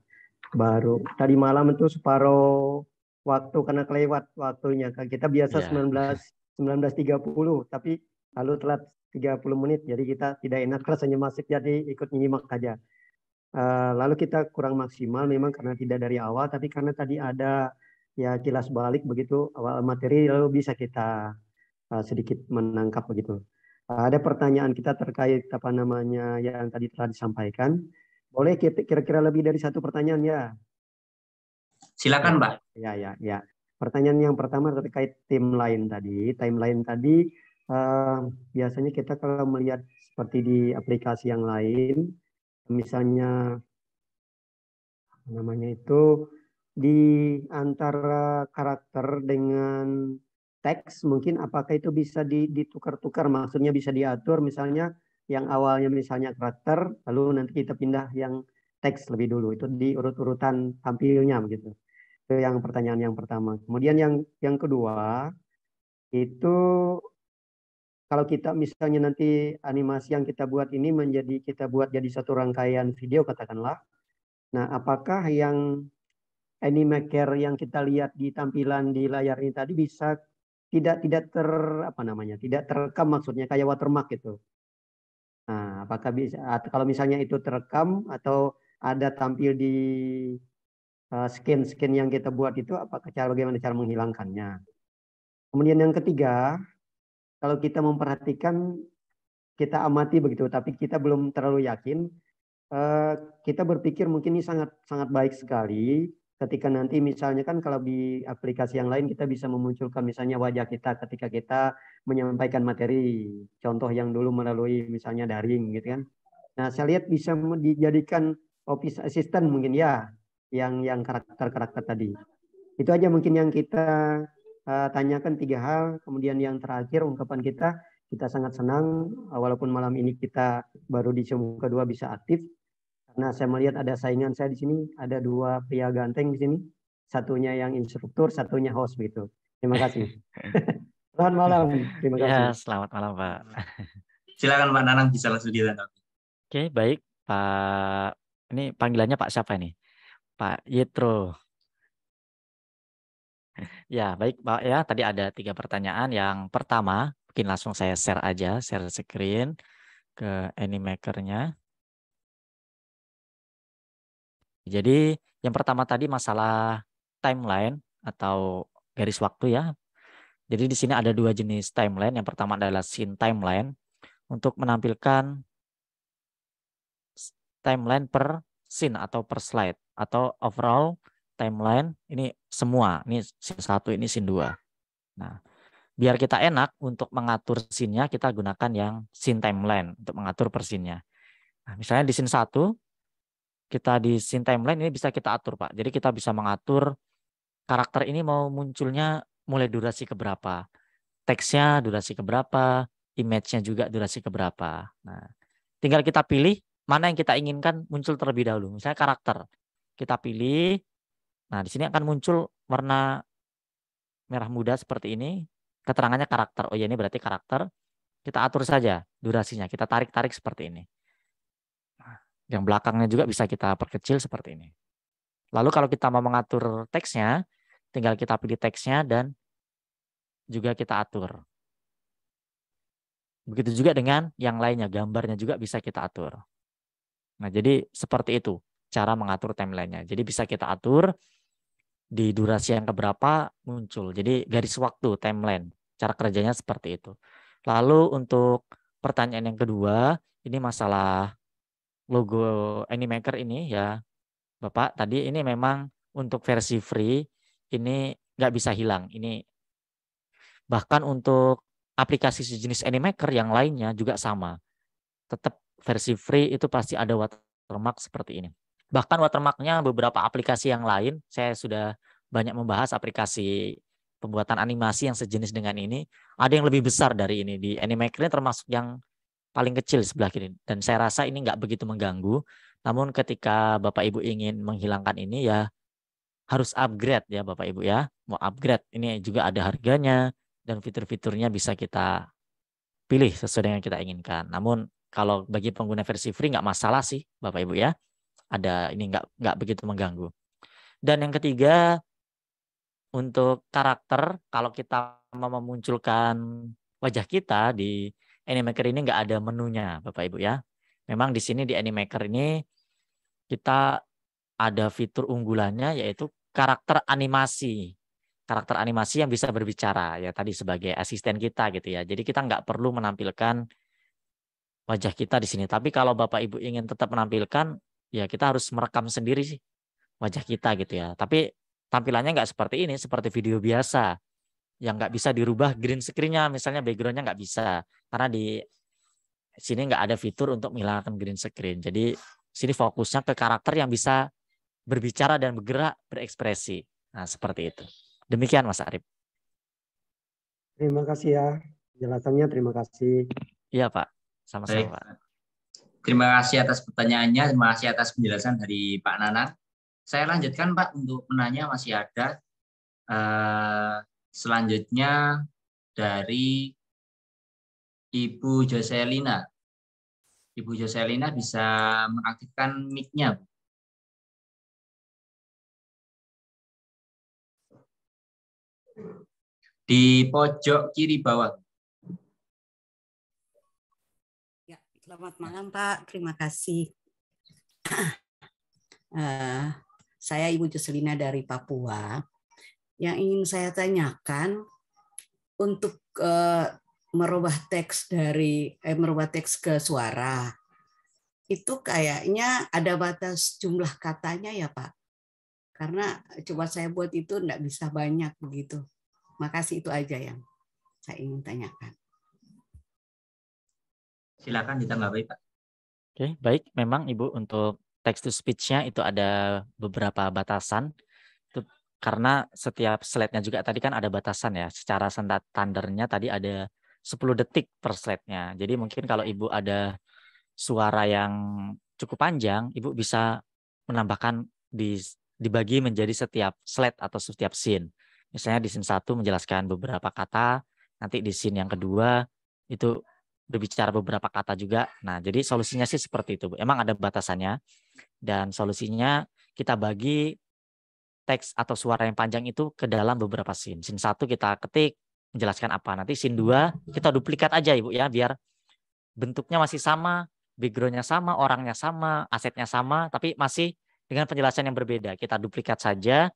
baru tadi malam itu separuh waktu karena kelewat waktunya. Kita biasa 19.30, tapi lalu telat 30 menit, jadi kita tidak enak rasanya masuk, jadi ikut nyimak aja. Lalu kita kurang maksimal memang karena tidak dari awal, tapi karena tadi ada ya kilas balik begitu awal materi, lalu bisa kita sedikit menangkap begitu. Ada pertanyaan kita terkait apa namanya yang tadi telah disampaikan. Boleh kira-kira lebih dari satu pertanyaan ya? Silakan, Pak. Ya. Pertanyaan yang pertama terkait timeline tadi. Timeline tadi biasanya kita kalau melihat seperti di aplikasi yang lain, misalnya namanya itu di antara karakter dengan teks, mungkin apakah itu bisa ditukar-tukar, maksudnya bisa diatur, misalnya yang awalnya misalnya karakter, lalu nanti kita pindah yang teks lebih dulu, itu di urut-urutan tampilnya begitu. Itu yang pertanyaan yang pertama. Kemudian yang kedua itu kalau kita misalnya nanti animasi yang kita buat ini kita buat jadi satu rangkaian video katakanlah. Nah, apakah yang animaker yang kita lihat di tampilan di layar ini tadi bisa tidak tidak terekam, maksudnya kayak watermark gitu. Nah, apakah bisa kalau misalnya itu terekam atau ada tampil di skin yang kita buat itu, bagaimana cara menghilangkannya? Kemudian yang ketiga, kalau kita memperhatikan, kita amati begitu, tapi kita belum terlalu yakin, kita berpikir mungkin ini sangat sangat baik sekali ketika nanti misalnya kan kalau di aplikasi yang lain kita bisa memunculkan misalnya wajah kita ketika kita menyampaikan materi, contoh yang dulu melalui misalnya daring gitu kan. Nah, saya lihat bisa dijadikan office assistant mungkin ya, yang karakter-karakter tadi. Itu aja mungkin yang kita tanyakan 3 hal. Kemudian yang terakhir ungkapan kita sangat senang walaupun malam ini kita baru di Zoom kedua bisa aktif. Karena saya melihat ada saingan saya di sini, ada 2 pria ganteng di sini. Satunya yang instruktur, satunya host begitu. Terima kasih. Selamat malam. Terima kasih. Ya, selamat malam, Pak. Silakan Pak Nanang, bisa langsung ditanggapi. Oke, baik, Pak. Ini panggilannya Pak siapa ini? Pak Yitro. Ya, baik, Pak. Ya, tadi ada 3 pertanyaan. Yang pertama, mungkin langsung saya share aja, share screen ke Animaker-nya. Jadi, yang pertama tadi masalah timeline atau garis waktu ya. Jadi di sini ada 2 jenis timeline. Yang pertama adalah scene timeline untuk menampilkan timeline per scene atau per slide atau overall timeline ini semua. Ini scene 1, ini scene 2. Nah, biar kita enak untuk mengatur scene-nya, kita gunakan yang scene timeline untuk mengatur per scene-nya. Nah, misalnya di scene 1, kita di scene timeline ini bisa kita atur, Pak. Jadi kita bisa mengatur karakter ini mau munculnya mulai durasi keberapa, teksnya durasi keberapa, image-nya juga durasi keberapa. Nah, tinggal kita pilih mana yang kita inginkan muncul terlebih dahulu. Misalnya karakter, kita pilih. Nah, di sini akan muncul warna merah muda seperti ini. Keterangannya karakter. Oh ya, ini berarti karakter. Kita atur saja durasinya. Kita tarik-tarik seperti ini. Nah, yang belakangnya juga bisa kita perkecil seperti ini. Lalu kalau kita mau mengatur teksnya, tinggal kita pilih teksnya dan juga kita atur. Begitu juga dengan yang lainnya, gambarnya juga bisa kita atur. Nah, jadi seperti itu cara mengatur timeline-nya. Jadi bisa kita atur di durasi yang keberapa muncul. Jadi garis waktu timeline. Cara kerjanya seperti itu. Lalu untuk pertanyaan yang kedua, ini masalah logo Animaker ini ya, Bapak. Tadi ini memang untuk versi free ini nggak bisa hilang. Ini bahkan untuk aplikasi sejenis Animaker yang lainnya juga sama. Tetap versi free itu pasti ada watermark seperti ini. Bahkan watermarknya beberapa aplikasi yang lain, saya sudah banyak membahas aplikasi pembuatan animasi yang sejenis dengan ini, ada yang lebih besar dari ini. Di Animaker ini termasuk yang paling kecil sebelah kiri. Dan saya rasa ini nggak begitu mengganggu. Namun ketika Bapak Ibu ingin menghilangkan ini ya harus upgrade ya Bapak Ibu ya. Mau upgrade ini juga ada harganya dan fitur-fiturnya bisa kita pilih sesuai dengan yang kita inginkan. Namun kalau bagi pengguna versi free nggak masalah sih Bapak Ibu ya. Ada ini nggak begitu mengganggu. Dan yang ketiga untuk karakter, kalau kita mau memunculkan wajah kita di Animaker ini nggak ada menunya, Bapak Ibu ya. Memang di sini di Animaker ini kita ada fitur unggulannya yaitu karakter animasi. Karakter animasi yang bisa berbicara ya tadi sebagai asisten kita gitu ya. Jadi kita nggak perlu menampilkan wajah kita di sini. Tapi kalau Bapak Ibu ingin tetap menampilkan, ya kita harus merekam sendiri sih wajah kita gitu ya. Tapi tampilannya nggak seperti ini, seperti video biasa yang nggak bisa dirubah green screen-nya, misalnya background-nya nggak bisa. Karena di sini nggak ada fitur untuk menghilangkan green screen. Jadi sini fokusnya ke karakter yang bisa berbicara dan bergerak, berekspresi. Nah, seperti itu. Demikian Mas Arif. Terima kasih ya penjelasannya, terima kasih. Iya Pak, Baik. sama-sama Pak. Terima kasih atas pertanyaannya, terima kasih atas penjelasan dari Pak Nanang. Saya lanjutkan Pak, untuk menanya masih ada. Selanjutnya dari Ibu Joselina. Ibu Joselina bisa mengaktifkan mic-nya. Di pojok kiri bawah. Ya, selamat malam Pak, terima kasih. Saya Ibu Joselina dari Papua. Yang ingin saya tanyakan untuk merubah teks ke suara, itu kayaknya ada batas jumlah katanya ya Pak? Karena coba saya buat itu enggak bisa banyak begitu. Makasih, itu aja yang saya ingin tanyakan. Silakan ditanggapi Pak. Oke, baik. Memang Ibu untuk text to speech-nya itu ada beberapa batasan. Itu karena setiap slide-nya juga tadi kan ada batasan ya. Secara standarnya tadi ada 10 detik per slide-nya. Jadi mungkin kalau Ibu ada suara yang cukup panjang, Ibu bisa menambahkan dibagi menjadi setiap slide atau setiap scene. Misalnya di scene 1 menjelaskan beberapa kata, nanti di scene yang kedua itu berbicara beberapa kata juga. Nah, jadi solusinya sih seperti itu, Bu. Emang ada batasannya, dan solusinya kita bagi teks atau suara yang panjang itu ke dalam beberapa scene. Scene 1 kita ketik, menjelaskan apa. Nanti scene 2 kita duplikat aja, Ibu ya, biar bentuknya masih sama, background-nya sama, orangnya sama, asetnya sama, tapi masih dengan penjelasan yang berbeda. Kita duplikat saja,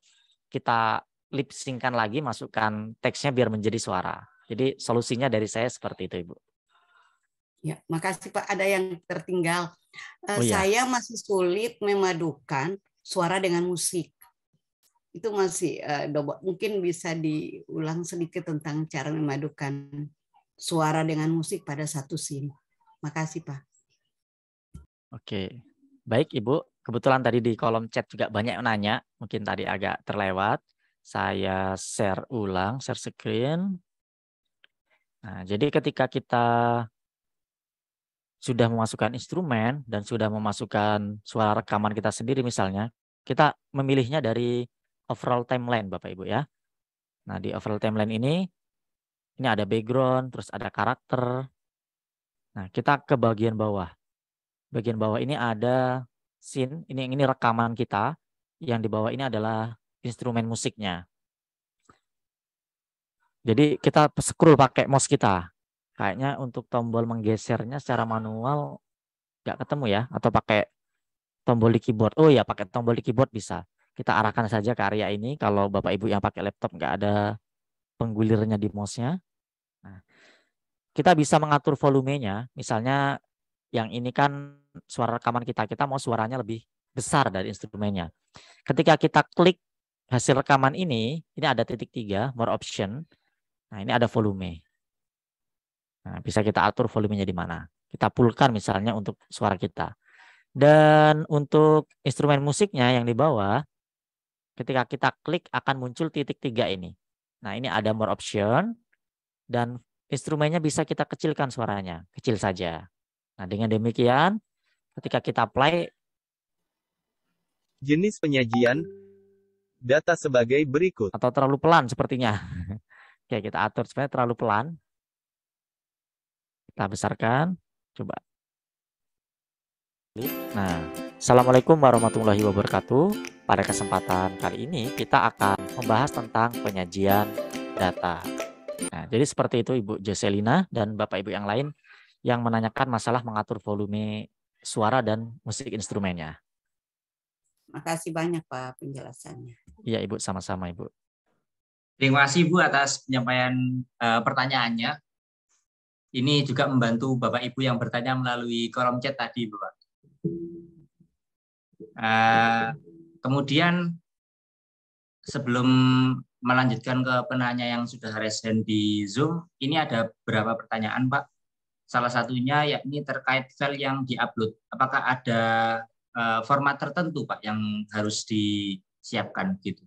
kita lip sync-kan lagi, masukkan teksnya biar menjadi suara. Jadi solusinya dari saya seperti itu, Ibu. Ya, makasih Pak. Ada yang tertinggal. Oh, iya. Saya masih sulit memadukan suara dengan musik. Itu masih mungkin bisa diulang sedikit tentang cara memadukan suara dengan musik pada satu scene. Makasih Pak. Oke, baik Ibu. Kebetulan tadi di kolom chat juga banyak yang nanya, mungkin tadi agak terlewat. Saya share ulang, share screen. Nah, jadi ketika kita sudah memasukkan instrumen dan sudah memasukkan suara rekaman kita sendiri misalnya, kita memilihnya dari overall timeline Bapak Ibu ya. Nah, di overall timeline ini ada background, terus ada karakter. Nah, kita ke bagian bawah. Bagian bawah ini ada scene, ini rekaman kita. Yang di bawah ini adalah instrumen musiknya. Jadi kita scroll pakai mouse kita. Kayaknya untuk tombol menggesernya secara manual nggak ketemu ya. Atau pakai tombol di keyboard. Oh ya, pakai tombol di keyboard bisa. Kita arahkan saja ke area ini. Kalau Bapak Ibu yang pakai laptop nggak ada penggulirnya di mouse-nya. Nah, kita bisa mengatur volumenya. Misalnya yang ini kan suara rekaman kita mau suaranya lebih besar dari instrumennya. Ketika kita klik hasil rekaman ini ada titik 3, more option. Nah, ini ada volume. Nah, bisa kita atur volumenya di mana. Kita pullkan misalnya untuk suara kita. Dan untuk instrumen musiknya yang di bawah, ketika kita klik akan muncul titik 3 ini. Nah, ini ada more option. Dan instrumennya bisa kita kecilkan suaranya. Kecil saja. Nah, dengan demikian, ketika kita play. Jenis penyajian. Data sebagai berikut. Atau terlalu pelan sepertinya. Oke, kita atur supaya terlalu pelan. Kita besarkan. Coba. Nah, Assalamualaikum warahmatullahi wabarakatuh. Pada kesempatan kali ini kita akan membahas tentang penyajian data. Nah, jadi seperti itu Ibu Joselina dan Bapak Ibu yang lain. yang menanyakan masalah mengatur volume suara dan musik instrumennya. Makasih banyak Pak penjelasannya. Iya Ibu, sama-sama Ibu. Terima kasih Bu atas penyampaian pertanyaannya. Ini juga membantu Bapak Ibu yang bertanya melalui kolom chat tadi, Bapak. Kemudian sebelum melanjutkan ke penanya yang sudah raise hand di Zoom, ini ada beberapa pertanyaan, Pak. Salah satunya yakni terkait file yang diupload. Apakah ada format tertentu, Pak, yang harus disiapkan gitu?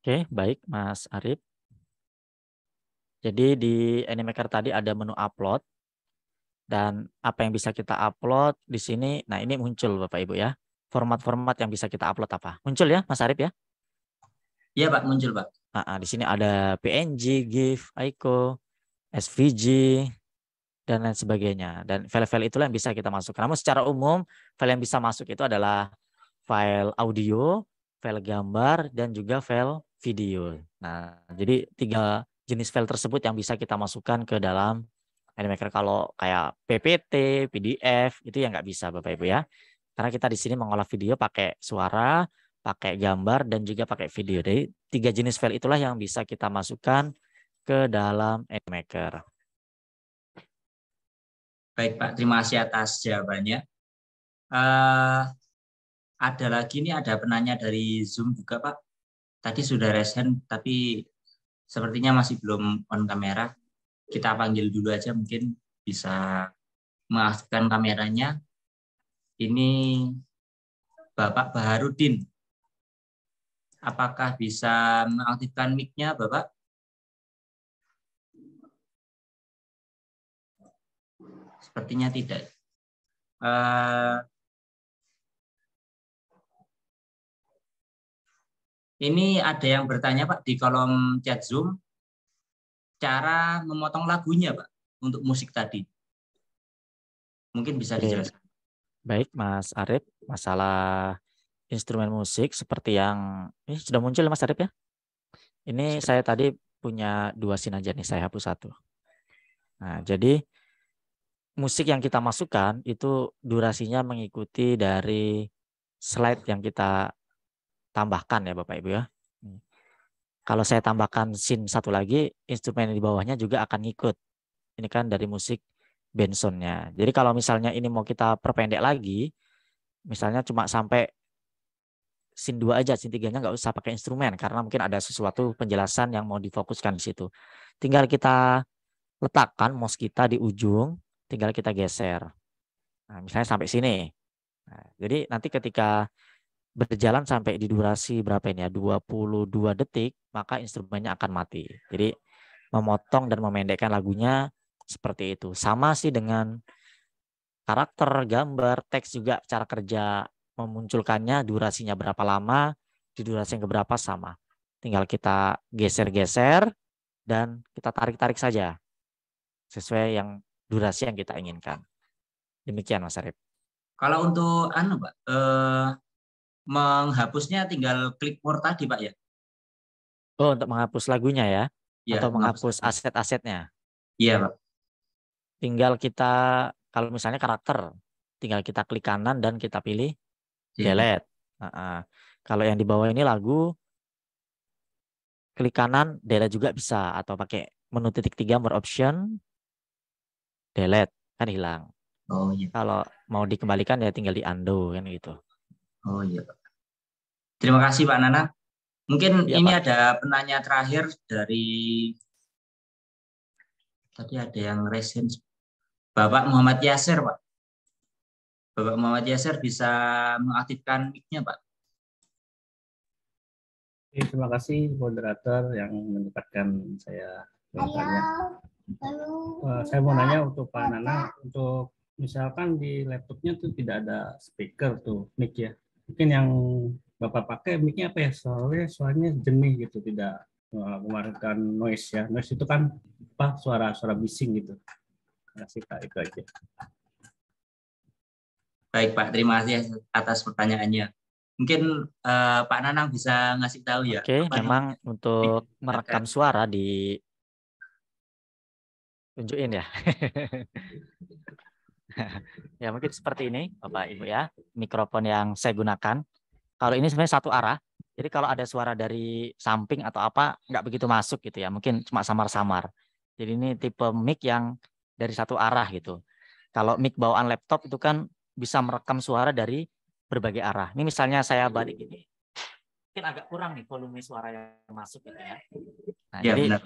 Oke, baik Mas Arif. Jadi di Animaker tadi ada menu upload. Dan apa yang bisa kita upload di sini, nah ini muncul Bapak Ibu ya. Format-format yang bisa kita upload apa? Muncul ya Mas Arif ya? Iya Pak, muncul Pak. Nah, di sini ada PNG, GIF, ICO, SVG, dan lain sebagainya. Dan file-file itulah yang bisa kita masukkan. Namun secara umum, file yang bisa masuk itu adalah file audio, file gambar, dan juga file video. Nah, jadi 3 jenis file tersebut yang bisa kita masukkan ke dalam Animaker. Kalau kayak PPT, PDF, itu ya nggak bisa Bapak Ibu ya. Karena kita di sini mengolah video pakai suara, pakai gambar, dan juga pakai video. Jadi 3 jenis file itulah yang bisa kita masukkan ke dalam Animaker. Baik Pak, terima kasih atas jawabannya. Ada lagi nih, ada penanya dari Zoom juga Pak. Tadi sudah raise hand, tapi sepertinya masih belum on kamera. Kita panggil dulu aja, mungkin bisa mengaktifkan kameranya. Ini Bapak Baharudin. Apakah bisa mengaktifkan mic-nya Bapak? Sepertinya tidak. Ini ada yang bertanya Pak di kolom chat Zoom, cara memotong lagunya Pak untuk musik tadi. Mungkin bisa dijelaskan. Baik Mas Arif, masalah instrumen musik seperti yang ini sudah muncul Mas Arif ya. Ini saya tadi punya 2 scene aja nih, saya hapus 1. Nah, jadi musik yang kita masukkan itu durasinya mengikuti dari slide yang kita tambahkan ya Bapak Ibu ya. Kalau saya tambahkan scene 1 lagi, instrumen di bawahnya juga akan ngikut. Ini kan dari musik Benson-nya. Jadi kalau misalnya ini mau kita perpendek lagi, misalnya cuma sampai scene 2 aja, scene 3-nya nggak usah pakai instrumen karena mungkin ada sesuatu penjelasan yang mau difokuskan di situ. Tinggal kita letakkan mouse kita di ujung, tinggal kita geser. Nah, misalnya sampai sini. Nah, jadi nanti ketika berjalan sampai di durasi berapa ini ya, 22 detik, maka instrumennya akan mati. Jadi memotong dan memendekkan lagunya seperti itu. Sama sih dengan karakter, gambar, teks juga cara kerja memunculkannya, durasinya berapa lama, di durasi yang keberapa sama. Tinggal kita geser-geser dan kita tarik-tarik saja sesuai yang durasi yang kita inginkan. Demikian Mas Arif. Kalau untuk Pak, menghapusnya tinggal klik more tadi Pak ya? Oh, untuk menghapus lagunya ya? Ya, atau menghapus aset-asetnya? Iya Pak. Tinggal kita, kalau misalnya karakter, tinggal kita klik kanan dan kita pilih delete. Kalau yang di bawah ini lagu, klik kanan delete juga bisa, atau pakai menu titik 3 more option, delete, kan hilang. Oh iya. Kalau mau dikembalikan ya tinggal di undo kan gitu. Oh iya Pak. Terima kasih Pak Nana. Mungkin ya, ini Pak. Ada penanya terakhir dari tadi ada yang resen Bapak Muhammad Yasir Pak. Bapak Muhammad Yasir bisa mengaktifkan mic-nya Pak. Terima kasih moderator yang menempatkan saya bertanya. Saya mau nanya untuk Pak Nana, untuk misalkan di laptopnya tuh tidak ada speaker tuh mic ya. Mungkin yang Bapak pakai mic-nya apa ya? Soalnya jernih gitu, tidak mengeluarkan noise ya. Noise itu kan apa? Suara bising gitu. Terima kasih Pak, itu aja. Baik Pak, terima kasih atas pertanyaannya. Mungkin Pak Nanang bisa ngasih tahu ya. Oke, memang untuk merekam suara di Tunjukin ya. Ya mungkin seperti ini Bapak Ibu ya, mikrofon yang saya gunakan. Kalau ini sebenarnya satu arah, jadi kalau ada suara dari samping atau apa nggak begitu masuk gitu ya, mungkin cuma samar-samar. Jadi ini tipe mic yang dari satu arah gitu. Kalau mic bawaan laptop itu kan bisa merekam suara dari berbagai arah. Ini misalnya saya balik ini, mungkin agak kurang nih volume suara yang masuk gitu ya. Nah, Ya, jadi benar.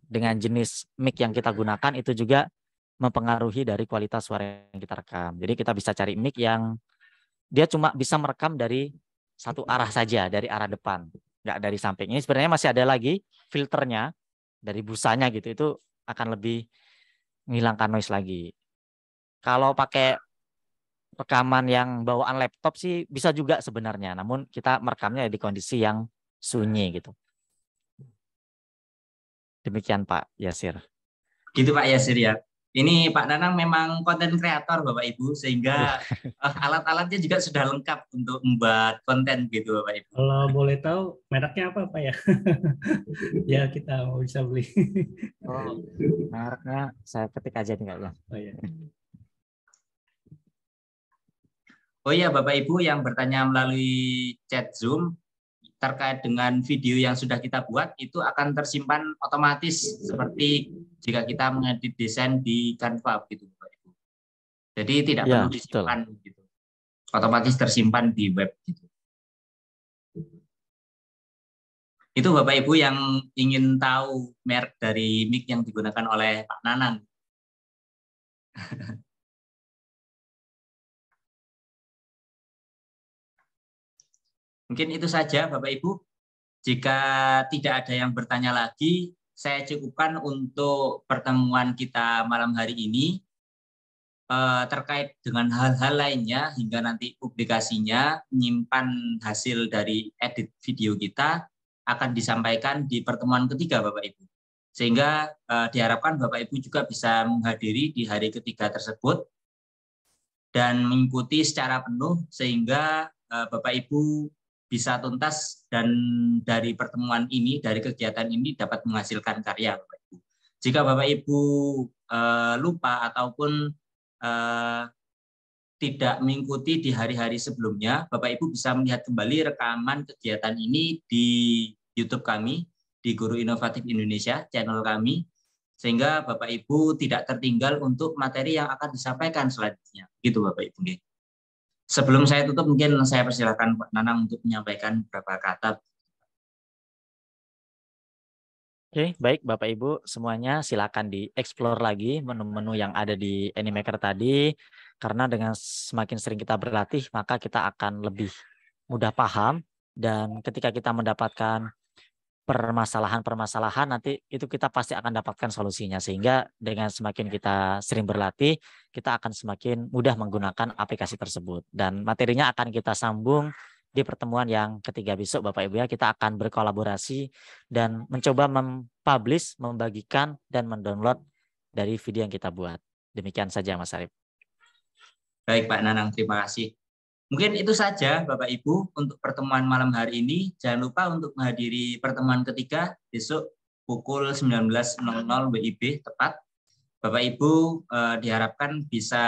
dengan jenis mic yang kita gunakan itu juga mempengaruhi dari kualitas suara yang kita rekam. Jadi kita bisa cari mic yang dia cuma bisa merekam dari satu arah saja, dari arah depan, nggak dari samping. Ini sebenarnya masih ada lagi filternya dari busanya gitu, itu akan lebih menghilangkan noise lagi. Kalau pakai rekaman yang bawaan laptop sih bisa juga sebenarnya, namun kita merekamnya di kondisi yang sunyi gitu. Demikian Pak Yasir. Gitu Pak Yasir ya. Ini Pak Nanang memang konten kreator Bapak Ibu, sehingga alat-alatnya juga sudah lengkap untuk membuat konten gitu Bapak Ibu. Kalau boleh tahu mereknya apa Pak ya? Ya kita mau bisa beli. Oh, mereknya saya ketik aja nih kayaknya. Oh ya. Oh iya Bapak Ibu yang bertanya melalui chat Zoom terkait dengan video yang sudah kita buat, itu akan tersimpan otomatis seperti jika kita mengedit desain di Canva gitu Bapak Ibu. Jadi tidak Ya, perlu disimpan gitu. Otomatis tersimpan di web gitu. Itu Bapak Ibu yang ingin tahu merek dari mic yang digunakan oleh Pak Nanang. Mungkin itu saja Bapak Ibu. Jika tidak ada yang bertanya lagi, saya cukupkan untuk pertemuan kita malam hari ini. Terkait dengan hal-hal lainnya hingga nanti publikasinya, menyimpan hasil dari edit video kita akan disampaikan di pertemuan ketiga Bapak Ibu. Sehingga diharapkan Bapak Ibu juga bisa menghadiri di hari ketiga tersebut dan mengikuti secara penuh sehingga Bapak Ibu bisa tuntas dan dari pertemuan ini, dari kegiatan ini dapat menghasilkan karya Bapak Ibu. Jika Bapak Ibu lupa ataupun tidak mengikuti di hari-hari sebelumnya, Bapak Ibu bisa melihat kembali rekaman kegiatan ini di YouTube kami, di Guru Inovatif Indonesia, channel kami, sehingga Bapak Ibu tidak tertinggal untuk materi yang akan disampaikan selanjutnya. Gitu Bapak Ibu. Sebelum saya tutup, mungkin saya persilakan Pak Nanang untuk menyampaikan beberapa kata. Oke, baik Bapak Ibu semuanya, silakan dieksplor lagi menu-menu yang ada di Animaker tadi, karena dengan semakin sering kita berlatih maka kita akan lebih mudah paham, dan ketika kita mendapatkan permasalahan-permasalahan nanti itu kita pasti akan dapatkan solusinya, sehingga dengan semakin kita sering berlatih kita akan semakin mudah menggunakan aplikasi tersebut, dan materinya akan kita sambung di pertemuan yang ketiga besok Bapak Ibu ya. Kita akan berkolaborasi dan mencoba mempublish, membagikan dan mendownload dari video yang kita buat. Demikian saja Mas Arif. Baik Pak Nanang, terima kasih. Mungkin itu saja Bapak Ibu untuk pertemuan malam hari ini. Jangan lupa untuk menghadiri pertemuan ketiga besok pukul 19.00 WIB tepat. Bapak Ibu diharapkan bisa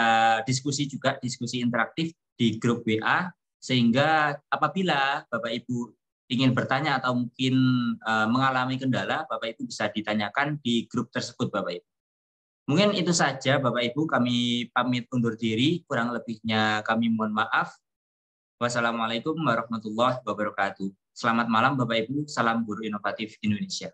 diskusi juga, diskusi interaktif di grup WA, sehingga apabila Bapak Ibu ingin bertanya atau mungkin mengalami kendala, Bapak Ibu bisa ditanyakan di grup tersebut Bapak Ibu. Mungkin itu saja Bapak Ibu, kami pamit undur diri, kurang lebihnya kami mohon maaf. Wassalamualaikum warahmatullahi wabarakatuh. Selamat malam Bapak Ibu, salam Guru Inovatif Indonesia.